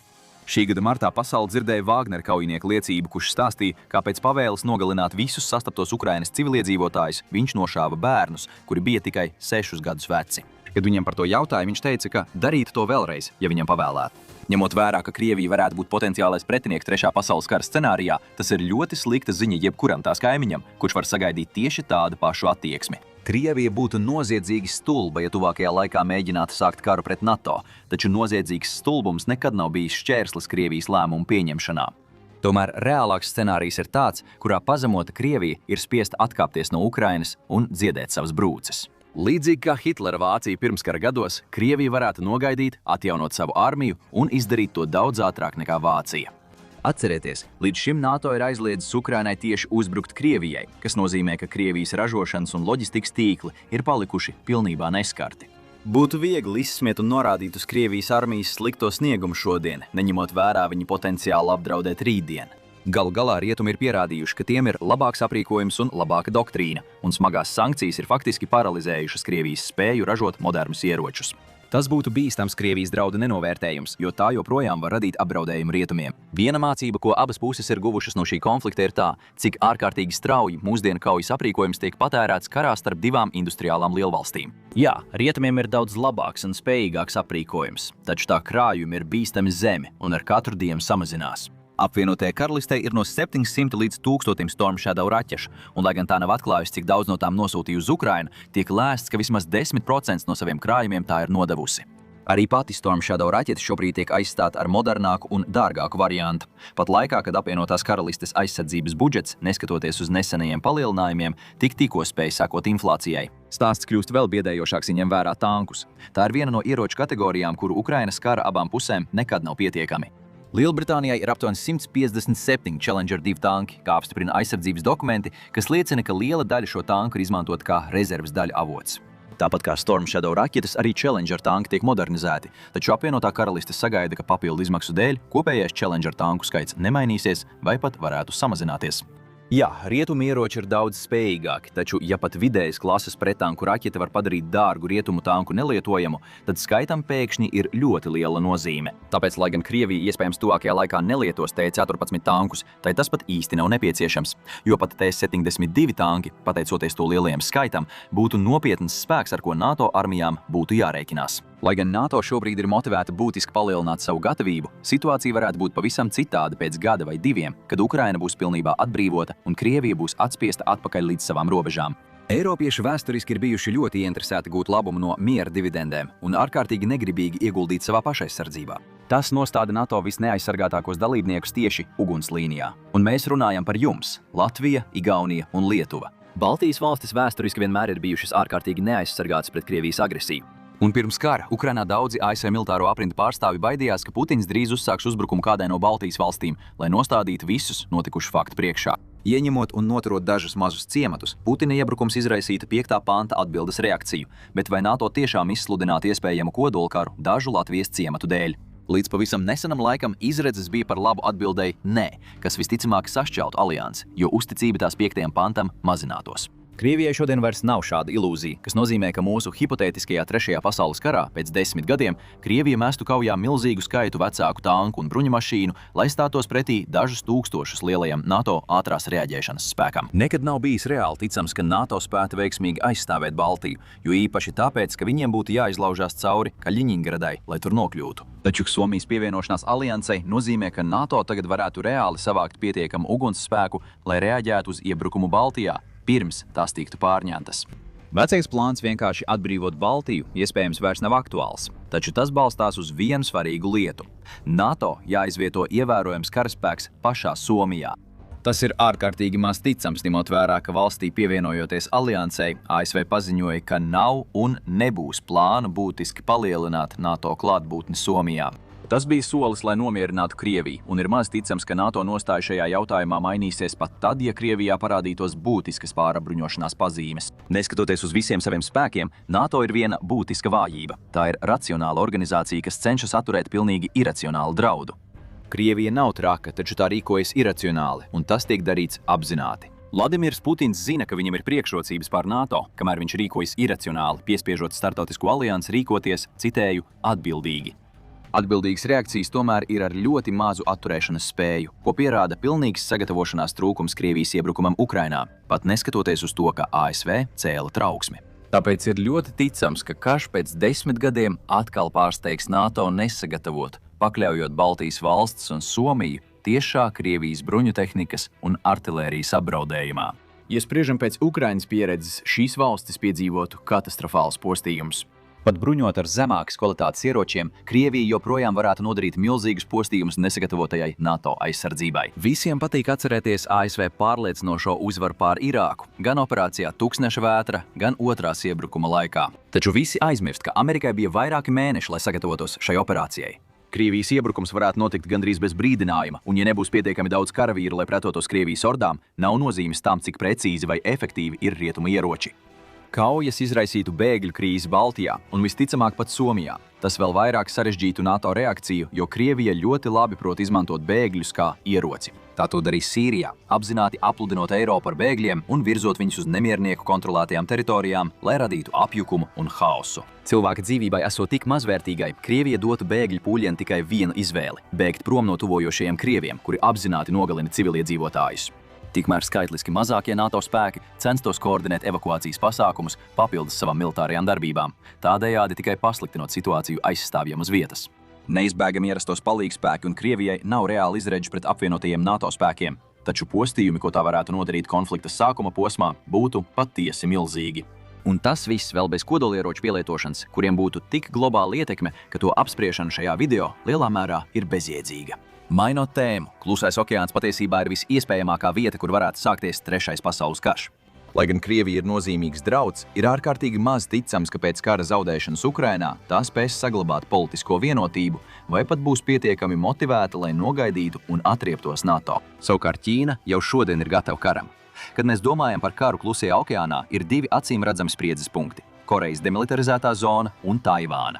Šī gada martā pasaule dzirdēja Vāgnera kaujinieku liecību, kurš stāstīja, kā pēc pavēles nogalināt visus sastaptos Ukrainas civiliedzīvotājus, viņš nošāva bērnus, kuri bija tikai 6 gadus veci. Kad viņam par to jautāja, viņš teica, ka darītu to vēlreiz, ja viņam pavēlētu. Ņemot vērā, ka Krievija varētu būt potenciālais pretinieks 3. pasaules kara scenārijā, tas ir ļoti slikta ziņa jebkuram tās kaimiņam, kurš var sagaidīt tieši tādu pašu attieksmi. Krievija būtu noziedzīgi stulba, ja tuvākajā laikā mēģinātu sākt karu pret NATO, taču noziedzīgs stulbums nekad nav bijis šķērslis Krievijas lēmumu pieņemšanā. Tomēr reālāks scenārijs ir tāds, kurā pazemota Krievija ir spiesta atkāpties no Ukrainas un dziedēt savas brūces. Līdzīgi kā Hitlera Vācija pirmskara gados, Krievija varētu nogaidīt, atjaunot savu armiju un izdarīt to daudz ātrāk nekā Vācija. Atcerieties, līdz šim NATO ir aizliedzis Ukrainai tieši uzbrukt Krievijai, kas nozīmē, ka Krievijas ražošanas un loģistikas tīkli ir palikuši pilnībā neskarti. Būtu viegli izsmiet un norādīt uz Krievijas armijas slikto sniegumu šodien, neņemot vērā viņu potenciāli apdraudēt rītdien. Galu galā rietumi ir pierādījuši, ka tiem ir labāks aprīkojums un labāka doktrīna, un smagās sankcijas ir faktiski paralizējušas Krievijas spēju ražot modernus ieročus. Tas būtu bīstams Krievijas draudu nenovērtējums, jo tā joprojām var radīt apdraudējumu rietumiem. Viena mācība, ko abas puses ir guvušas no šī konflikta, ir tā, cik ārkārtīgi strauji mūsdienu kaujas aprīkojums tiek patērēts karā starp divām industriālām lielvalstīm. Jā, rietumiem ir daudz labāks un spējīgāks aprīkojums, taču tā krājumi ir bīstami zemi un ar katru dienu samazinās. Apvienotajai karalistei ir no 700 līdz 1000 Storm Shadow raķešu, un lai gan tā nav atklājusi, cik daudz no tām nosūtīja uz Ukrainu, tiek lēsts, ka vismaz 10% no saviem krājumiem tā ir nodevusi. Arī pati Storm Shadow raķete šobrīd tiek aizstāta ar modernāku un dārgāku variantu. Pat laikā, kad apvienotās karalistes aizsardzības budžets, neskatoties uz nesenajiem palielinājumiem, tikko spēja sekot inflācijai. Stāsts kļūst vēl biedējošāks, ņem vērā tankus. Tā ir viena no ieroču kategorijām, kuru Ukrainas kara abām pusēm nekad nav pietiekami. Lielbritānijai ir aptuveni 157 Challenger 2 tanki, kā apstiprina aizsardzības dokumenti, kas liecina, ka liela daļa šo tanku ir izmantot kā rezerves daļu avots. Tāpat kā Storm Shadow raķetes, arī Challenger tanki tiek modernizēti, taču apvienotā karaliste sagaida, ka papildu izmaksu dēļ kopējais Challenger tanku skaits nemainīsies vai pat varētu samazināties. Jā, rietumu ieroči ir daudz spējīgāki, taču, ja pat vidējas klases prettanku raķete var padarīt dārgu rietumu tanku nelietojamu, tad skaitam pēkšņi ir ļoti liela nozīme. Tāpēc, lai gan Krievija iespējams tuvākajā laikā nelietos T-14 tankus, tai tas pat īsti nav nepieciešams, jo pat T-72 tanki, pateicoties to lielajam skaitam, būtu nopietns spēks, ar ko NATO armijām būtu jārēķinās. Lai gan NATO šobrīd ir motivēta būtiski palielināt savu gatavību, situācija varētu būt pavisam citāda pēc gada vai diviem, kad Ukraina būs pilnībā atbrīvota un Krievija būs atspiesta atpakaļ līdz savām robežām. Eiropieši vēsturiski ir bijuši ļoti ieinteresēti gūt labumu no miera dividendēm un ārkārtīgi negribīgi ieguldīt savā pašaizsardzībā. Tas nostāda NATO visneaizsargātākos dalībniekus tieši ugunslīnijā. Un mēs runājam par jums – Latvija, Igaunija un Lietuva. Baltijas valstis vēsturiski vienmēr ir bijušas ārkārtīgi neaizsargātas pret Krievijas agresiju. Un pirms kara Ukrainā daudzi ASV militāro aprindu pārstāvi baidījās, ka Putins drīz uzsāks uzbrukumu kādai no Baltijas valstīm, lai nostādītu visus notikušu faktu priekšā. Ieņemot un noturot dažus mazus ciematus, Putina iebrukums izraisīta 5. panta atbildes reakciju, bet vai NATO tiešām izsludinātu iespējamu kodolkaru dažu Latvijas ciematu dēļ? Līdz pavisam nesenam laikam izredzes bija par labu atbildēji nē, kas visticamāk sašķeltu aliansi, jo uzticība tās 5. pantam mazinātos. Krievijai šodien vairs nav šāda ilūzija, kas nozīmē, ka mūsu hipotētiskajā 3. pasaules karā pēc 10 gadiem Krievija mestu kaujā milzīgu skaitu vecāku tanku un bruņumašīnu, lai stātos pretī dažus tūkstošus lielajam NATO ātrās reaģēšanas spēkam. Nekad nav bijis reāli ticams, ka NATO spētu veiksmīgi aizstāvēt Baltiju, jo īpaši tāpēc, ka viņiem būtu jāizlaužās cauri Kaļiņingradai, lai tur nokļūtu. Taču Somijas pievienošanās aliansei nozīmē, ka NATO tagad varētu reāli savākt pietiekamu ugunsspēku, lai reaģētu uz iebrukumu Baltijā, pirms tās tiktu pārņemtas. Vecais plāns vienkārši atbrīvot Baltiju iespējams vairs nav aktuāls, taču tas balstās uz vienu svarīgu lietu. NATO jāizvieto ievērojams karaspēks pašā Somijā. Tas ir ārkārtīgi maz ticams, ņemot vērā, ka valstī pievienojoties aliansei, ASV paziņoja, ka nav un nebūs plānu būtiski palielināt NATO klātbūtni Somijā. Tas bija solis, lai nomierinātu Krieviju, un ir maz ticams, ka NATO nostāja šajā jautājumā mainīsies pat tad, ja Krievijā parādītos būtiskas pārapbruņošanās pazīmes. Neskatoties uz visiem saviem spēkiem, NATO ir viena būtiska vājība. Tā ir racionāla organizācija, kas cenšas atturēt pilnīgi iracionālu draudu. Krievija nav traka, taču tā rīkojas iracionāli, un tas tiek darīts apzināti. Vladimirs Putins zina, ka viņam ir priekšrocības pār NATO, kamēr viņš rīkojas iracionāli, piespiežot starptautisko aliansi rīkoties, citēju, atbildīgi. Atbildīgas reakcijas tomēr ir ar ļoti mazu atturēšanas spēju, ko pierāda pilnīgs sagatavošanās trūkums Krievijas iebrukumam Ukrainā, pat neskatoties uz to, ka ASV cēla trauksmi. Tāpēc ir ļoti ticams, ka karš pēc 10 gadiem atkal pārsteigs NATO nesagatavot, pakļaujot Baltijas valstis un Somiju tiešā Krievijas bruņutehnikas un artilērijas apdraudējumā. Ja spriežam pēc Ukrainas pieredzes, šīs valstis piedzīvotu katastrofāls postījumus. Pat bruņot ar zemākas kvalitātes ieročiem, Krievija joprojām varētu nodarīt milzīgus postījumus nesagatavotajai NATO aizsardzībai. Visiem patīk atcerēties ASV pārliecinošo uzvaru pār Irāku, gan operācijā Tūkstneša vētra, gan otrās iebrukuma laikā. Taču visi aizmirst, ka Amerikai bija vairāki mēneši, lai sagatavotos šai operācijai. Krievijas iebrukums varētu notikt gandrīz bez brīdinājuma, un ja nebūs pietiekami daudz karavīru, lai pretotos Krievijas ordām, nav nozīmes tam, cik precīzi vai efektīvi ir rietumu ieroči. Kaujas izraisītu bēgļu krīzi Baltijā un visticamāk pat Somijā. Tas vēl vairāk sarežģītu NATO reakciju, jo Krievija ļoti labi prot izmantot bēgļus kā ieroci. Tā to darīs Sīrijā, apzināti apludinot Eiropu ar bēgļiem un virzot viņus uz nemiernieku kontrolētajām teritorijām, lai radītu apjukumu un haosu. Cilvēka dzīvībai esot tik mazvērtīgai, Krievija dotu bēgļu pūļiem tikai vienu izvēli – bēgt prom no tuvojošajiem Krieviem, kuri apzināti nogalina civiliedzīvotājus. Tikmēr skaitliski mazākie NATO spēki censtos koordinēt evakuācijas pasākumus papildus savām militārajām darbībām, tādējādi tikai pasliktinot situāciju aizstāvjiem uz vietas. Neizbēgami ierastos palīgspēki un Krievijai nav reāli izredzi pret apvienotajiem NATO spēkiem, taču postījumi, ko tā varētu nodarīt konflikta sākuma posmā, būtu patiesi milzīgi. Un tas viss vēl bez kodolieroču pielietošanas, kuriem būtu tik globāla ietekme, ka to apspriešana šajā video lielā mērā ir bezjēdzīga. Mainot tēmu, Klusais okeāns patiesībā ir visiespējamākā vieta, kur varētu sākties 3. pasaules karš. Lai gan Krievija ir nozīmīgs drauds, ir ārkārtīgi maz ticams, ka pēc kara zaudēšanas Ukrainā tā spēs saglabāt politisko vienotību vai pat būs pietiekami motivēta, lai nogaidītu un atrieptos NATO. Savukārt Ķīna jau šodien ir gatava karam. Kad mēs domājam par karu Klusajā okeānā, ir divi acīmredzami spriedzes punkti – Korejas demilitarizētā zona un Taivāna.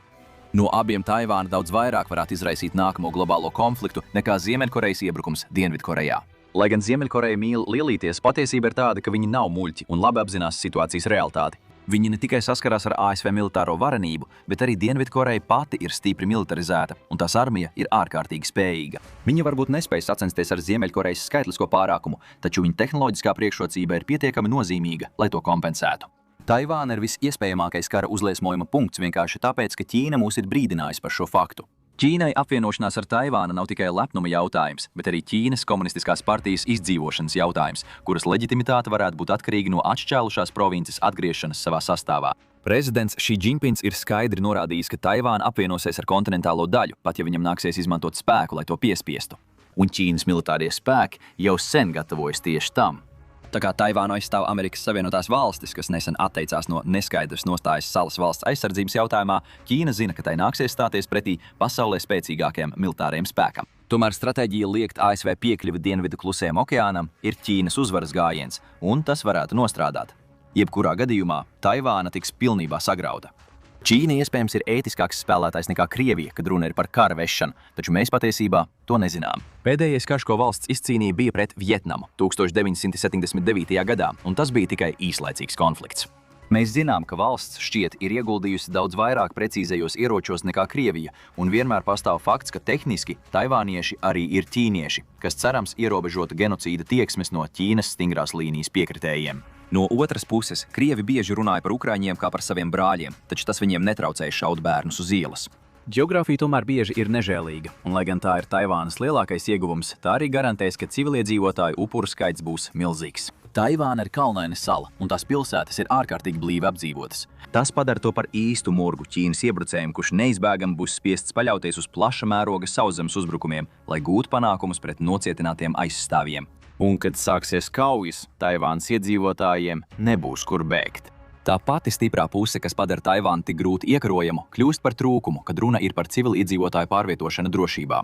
No abiem Taivāna daudz vairāk varētu izraisīt nākamo globālo konfliktu nekā Ziemeļkorejas iebrukums Dienvidkorejā. Lai gan Ziemeļkoreja mīl lielīties, patiesība ir tāda, ka viņi nav muļķi un labi apzinās situācijas realitāti. Viņi ne tikai saskarās ar ASV militāro varenību, bet arī Dienvidkoreja pati ir stipri militarizēta, un tās armija ir ārkārtīgi spējīga. Viņa varbūt nespēj sacensties ar Ziemeļkorejas skaitlisko pārākumu, taču viņa tehnoloģiskā priekšrocība ir pietiekami nozīmīga, lai to kompensētu. Taivāna ir visiespējamākais kara uzliesmojuma punkts vienkārši tāpēc, ka Ķīna mūs ir brīdinājusi par šo faktu. Ķīnai apvienošanās ar Taivānu nav tikai lepnuma jautājums, bet arī Ķīnas komunistiskās partijas izdzīvošanas jautājums, kuras leģitimitāte varētu būt atkarīga no atšķēlušās provinces atgriešanas savā sastāvā. Prezidents Xi Jinpings ir skaidri norādījis, ka Taivāna apvienosies ar kontinentālo daļu, pat ja viņam nāksies izmantot spēku, lai to piespiestu. Un Ķīnas militārie spēki jau sen gatavojas tieši tam. Tā kā Taivānu aizstāv Amerikas Savienotās valstis, kas nesen atteicās no neskaidras nostājas salas valsts aizsardzības jautājumā, Ķīna zina, ka tai nāksies stāties pretī pasaulē spēcīgākajam militārajam spēkam. Tomēr stratēģija liekt ASV piekļuvi Dienvidu klusajam okeānam ir Ķīnas uzvaras gājiens, un tas varētu nostrādāt. Jebkurā gadījumā Taivāna tiks pilnībā sagrauta. Ķīna iespējams ir ētiskāks spēlētājs nekā Krievija, kad runa ir par kara vešanu, taču mēs patiesībā to nezinām. Pēdējais karš, ko valsts izcīnīja, bija pret Vjetnamu 1979. gadā, un tas bija tikai īslaicīgs konflikts. Mēs zinām, ka valsts šķiet ir ieguldījusi daudz vairāk precīzajos ieročos nekā Krievija, un vienmēr pastāv fakts, ka tehniski taivānieši arī ir ķīnieši, kas cerams ierobežotu genocīda tieksmes no Ķīnas stingrās līnijas piekritējiem. No otras puses, Krievi bieži runāja par ukraiņiem kā par saviem brāļiem, taču tas viņiem netraucēja šaut bērnus uz ielas. Ģeogrāfija tomēr bieži ir nežēlīga, un lai gan tā ir Taivānas lielākais ieguvums, tā arī garantēs, ka civiliedzīvotāju upuru skaits būs milzīgs. Taivāna ir kalnaina sala, un tās pilsētas ir ārkārtīgi blīvi apdzīvotas. Tas padara to par īstu murgu Ķīnas iebrucējiem, kurš neizbēgami būs spiests paļauties uz plaša mēroga sauszemes uzbrukumiem, lai gūtu panākumus pret nocietinātiem aizstāvjiem. Un, kad sāksies kaujas, Taivānas iedzīvotājiem nebūs kur bēgt. Tā pati stiprā puse, kas padara Taivānu tik grūti iekarojamu, kļūst par trūkumu, kad runa ir par civiliedzīvotāju pārvietošanu drošībā.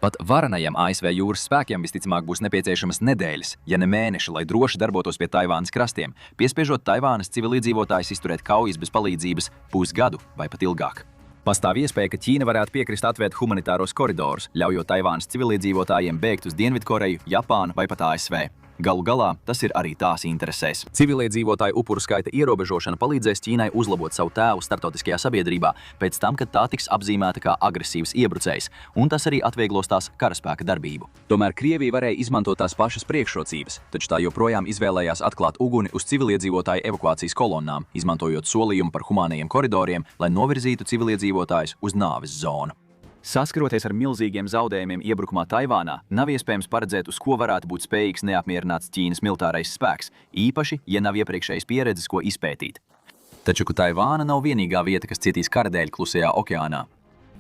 Pat varenajiem ASV jūras spēkiem visticamāk būs nepieciešamas nedēļas, ja ne mēneši, lai droši darbotos pie Taivānas krastiem, piespiežot Taivānas civiliedzīvotājus izturēt kaujas bez palīdzības pusgadu vai pat ilgāk. Pastāv iespēja, ka Ķīna varētu piekrist atvērt humanitāros koridorus, ļaujot Taivānas civiliedzīvotājiem bēgt uz Dienvidkoreju, Japānu vai pat ASV. Galu galā tas ir arī tās interesēs. Civiliedzīvotāju upuru skaita ierobežošana palīdzēs Ķīnai uzlabot savu tēlu starptautiskajā sabiedrībā pēc tam, kad tā tiks apzīmēta kā agresīvs iebrucējs, un tas arī atvieglos tās karaspēka darbību. Tomēr Krievija varēja izmantot tās pašas priekšrocības, taču tā joprojām izvēlējās atklāt uguni uz civiliedzīvotāju evakuācijas kolonnām, izmantojot solījumu par humānajiem koridoriem, lai novirzītu civiliedzīvotājus uz nāves zonu. Saskaroties ar milzīgiem zaudējumiem iebrukumā Taivānā, nav iespējams paredzēt, uz ko varētu būt spējīgs neapmierināts Ķīnas militārais spēks, īpaši, ja nav iepriekšējas pieredzes, ko izpētīt. Taču, ka Taivāna nav vienīgā vieta, kas cietīs kara dēļ Klusajā okeānā.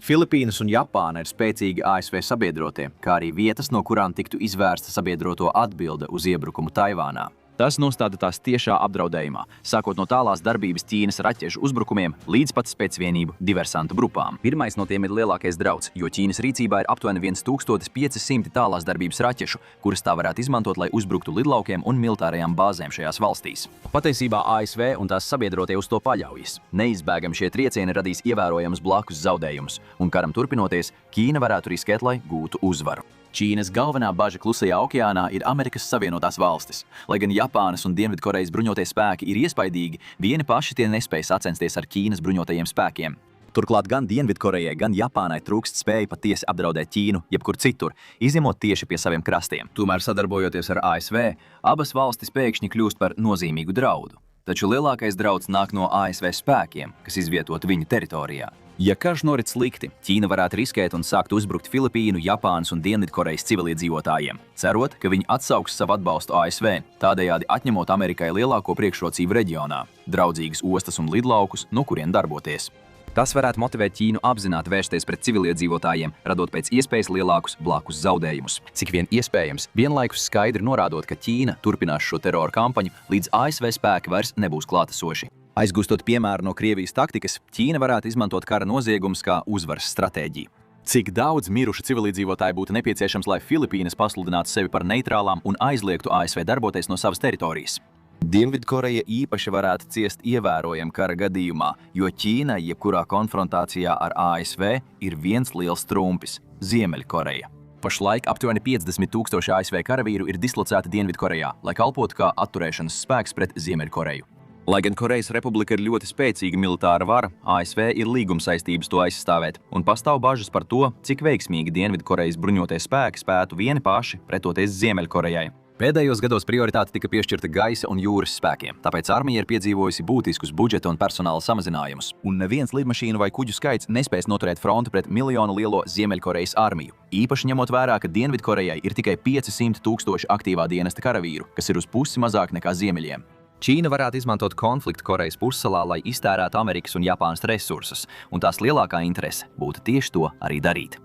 Filipīnas un Japāna ir spēcīgi ASV sabiedrotie, kā arī vietas, no kurām tiktu izvērsta sabiedroto atbilde uz iebrukumu Taivānā. Tas nostāda tās tiešā apdraudējumā, sākot no tālās darbības Ķīnas raķešu uzbrukumiem līdz pat spēcvienību diversantu grupām. Pirmais no tiem ir lielākais drauds, jo Ķīnas rīcībā ir aptuveni 1500 tālās darbības raķešu, kuras tā varētu izmantot, lai uzbruktu lidlaukiem un militārajām bāzēm šajās valstīs. Patiesībā ASV un tās sabiedrotie uz to paļaujas. Neizbēgami šie triecieni radīs ievērojamus blakus zaudējumus, un karam turpinoties, Ķīna varētu riskēt, lai gūtu uzvaru. Ķīnas galvenā baža Klusajā okeānā ir Amerikas Savienotās valstis. Lai gan Japānas un Dienvidkorejas bruņotie spēki ir iespaidīgi, vieni paši tie nespēj sacensties ar Ķīnas bruņotajiem spēkiem. Turklāt gan Dienvidkorejai, gan Japānai trūkst spēja patiesi apdraudēt Ķīnu, jebkur citur, izņemot tieši pie saviem krastiem. Tomēr sadarbojoties ar ASV, abas valstis pēkšņi kļūst par nozīmīgu draudu. Taču lielākais drauds nāk no ASV spēkiem, kas izvietot viņu teritorijā. Ja karš norit slikti, Ķīna varētu riskēt un sākt uzbrukt Filipīnu, Japānas un Dienvidkorejas civiliedzīvotājiem, cerot, ka viņi atsauks savu atbalstu ASV, tādējādi atņemot Amerikai lielāko priekšrocību reģionā – draudzīgas ostas un lidlaukus, no kuriem darboties. Tas varētu motivēt Ķīnu apzināti vērsties pret civiliedzīvotājiem, radot pēc iespējas lielākus blakus zaudējumus. Cik vien iespējams, vienlaikus skaidri norādot, ka Ķīna turpinās šo terora kampaņu, līdz ASV spēki vairs nebūs klātesoši. Aizgūstot piemēru no Krievijas taktikas, Ķīna varētu izmantot kara noziegumus kā uzvaras stratēģiju. Cik daudz mirušu civiliedzīvotāju būtu nepieciešams, lai Filipīnas pasludinātu sevi par neitrālām un aizliegtu ASV darboties no savas teritorijas? Dienvidkoreja īpaši varētu ciest ievērojami kara gadījumā, jo Ķīna jebkurā konfrontācijā ar ASV ir viens liels trumpis – Ziemeļkoreja. Pašlaik aptuveni 50,000 ASV karavīru ir dislocēti Dienvidkorejā, lai kalpotu kā atturēšanas spēks pret Ziemeļkoreju. Lai gan Korejas Republika ir ļoti spēcīga militāra vara, ASV ir līgumsaistības to aizstāvēt, un pastāv bažas par to, cik veiksmīgi Dienvidkorejas bruņotie spēki spētu vieni paši pretoties Ziemeļkorejai. Pēdējos gados prioritāte tika piešķirta gaisa un jūras spēkiem, tāpēc armija ir piedzīvojusi būtiskus budžeta un personāla samazinājumus, un neviens lidmašīnu vai kuģu skaits nespēs noturēt fronti pret miljonu lielo Ziemeļkorejas armiju. Īpaši ņemot vērā, ka Dienvidkorejai ir tikai 500,000 aktīvā dienesta karavīru, kas ir uz pusi mazāk nekā Ziemeļiem. Ķīna varētu izmantot konfliktu Korejas pussalā, lai iztērētu Amerikas un Japānas resursus, un tās lielākā interese būtu tieši to arī darīt.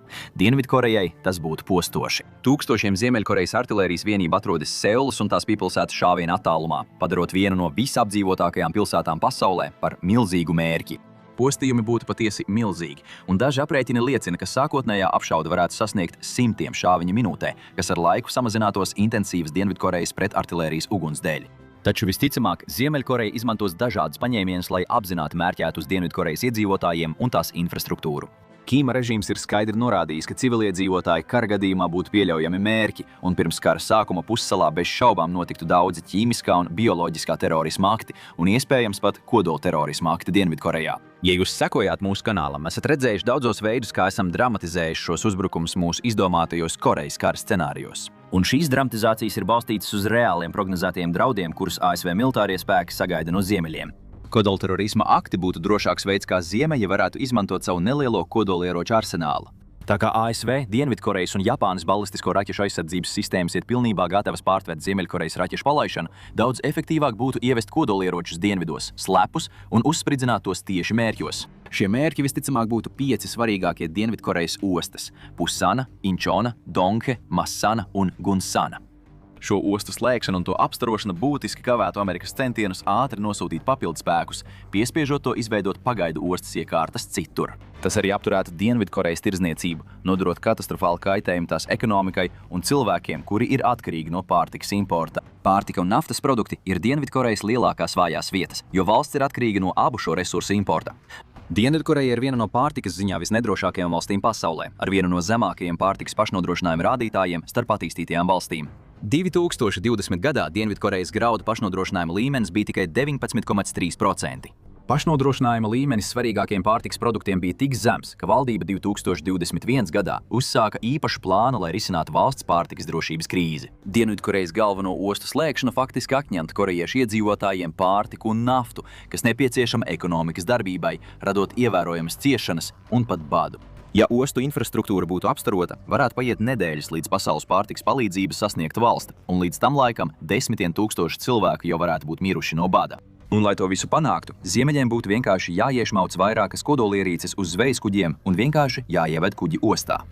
Dienvidkorejai tas būtu postoši. Tūkstošiem Ziemeļkorejas artilērijas vienību atrodas Seulas un tās pilsētas šāviena attālumā, padarot vienu no visapdzīvotākajām pilsētām pasaulē par milzīgu mērķi. Postījumi būtu patiesi milzīgi, un daži aprēķini liecina, ka sākotnējā apšaude varētu sasniegt 100 šāviņu minūtē, kas ar laiku samazinātos intensīvas Dienvidkorejas pretartilērijas uguns dēļ. Taču visticamāk, Ziemeļkoreja izmantos dažādus paņēmienus, lai apzināti mērķētu uz Dienvidkorejas iedzīvotājiem un tās infrastruktūru. Kīma režīms ir skaidri norādījis, ka civiliedzīvotāji kara gadījumā būtu pieļaujami mērķi, un pirms kara sākuma pussalā bez šaubām notiktu daudzi ķīmiskā un bioloģiskā terorisma akti, un iespējams pat kodolterorisma akti Dienvidkorejā. Ja jūs sekojāt mūsu kanālam, esat redzējuši daudzos veidus, kā esam dramatizējuši šos uzbrukumus mūsu izdomātajos Korejas kara scenārijos. Un šīs dramatizācijas ir balstītas uz reāliem prognozētajiem draudiem, kurus ASV militārie spēki sagaida no Ziemeļiem. Kodolterorisma akti būtu drošāks veids, kā Ziemeļi varētu izmantot savu nelielo kodolieroču arsenālu. Tā kā ASV, Dienvidkorejas un Japānas balistisko raķešu aizsardzības sistēmas ir pilnībā gatavas pārtvert Ziemeļkorejas raķešu palaišanu, daudz efektīvāk būtu ievest kodolieročus dienvidos, slepus un uzspridzināt tos tieši mērķos. Šie mērķi visticamāk būtu 5 svarīgākie Dienvidkorejas ostas – Pusana, Inčona, Donghe, Masana un Gunsana. Šo ostu slēgšana un to apstarošana būtiski kavētu Amerikas centienus ātri nosūtīt papildu spēkus, piespiežot to izveidot pagaidu ostas iekārtas citur. Tas arī apturētu Dienvidkorejas tirdzniecību, nodarot katastrofālu kaitējumu tās ekonomikai un cilvēkiem, kuri ir atkarīgi no pārtikas importa. Pārtika un naftas produkti ir Dienvidkorejas lielākās vājās vietas, jo valsts ir atkarīga no abu šo resursu importa. Dienvidkoreja ir viena no pārtikas ziņā visnedrošākajām valstīm pasaulē, ar vienu no zemākajiem pārtikas pašnodrošinājuma rādītājiem starp attīstītajām valstīm. 2020. gadā Dienvidkorejas graudu pašnodrošinājuma līmenis bija tikai 19,3%. Pašnodrošinājuma līmenis svarīgākiem pārtikas produktiem bija tik zems, ka valdība 2021. gadā uzsāka īpašu plānu, lai risinātu valsts pārtikas drošības krīzi. Dienvidkorejas galveno ostu slēgšana faktiski atņemtu korejiešu iedzīvotājiem pārtiku un naftu, kas nepieciešama ekonomikas darbībai, radot ievērojamas ciešanas un pat badu. Ja ostu infrastruktūra būtu apstarota, varētu paiet nedēļas, līdz pasaules pārtikas palīdzība sasniegtu valsti, un līdz tam laikam 10 000 cilvēku jau varētu būt miruši no bada. Un, lai to visu panāktu, Ziemeļiem būtu vienkārši jāiešmauc vairākas kodolierīces uz zvejas kuģiem un vienkārši jāieved kuģi ostā.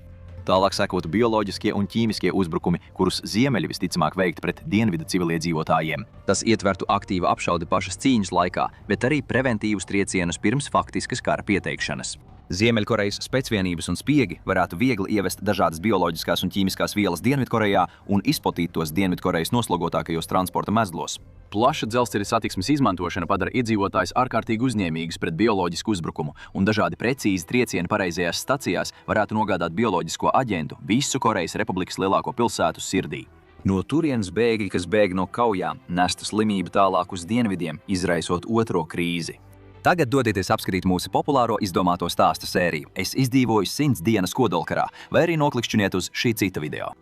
Tālāk sekotu bioloģiskie un ķīmiskie uzbrukumi, kurus Ziemeļi visticamāk veiktu pret dienvidu civiliedzīvotājiem. Tas ietvertu aktīvu apšaudi pašas cīņas laikā, bet arī preventīvus triecienus pirms faktiskas kara pieteikšanas. Ziemeļkorejas specvienības un spiegi varētu viegli ievest dažādas bioloģiskās un ķīmiskās vielas Dienvidkorejā un izplatīt tos Dienvidkorejas noslogotākajos transporta mezglos. Plaša dzelzceļa satiksmes izmantošana padara iedzīvotājus ārkārtīgi uzņēmīgus pret bioloģisku uzbrukumu, un dažādi precīzi triecieni pareizajās stacijās varētu nogādāt bioloģisko aģentu visu Korejas Republikas lielāko pilsētu sirdī. No turienes bēgļi, kas bēg no kaujām, nestu slimību tālāk uz dienvidiem, izraisot otro krīzi. Tagad dodieties apskatīt mūsu populāro izdomāto stāstu sēriju. Es izdzīvoju 100 dienas kodolkarā, vai arī noklikšķiniet uz šī cita video.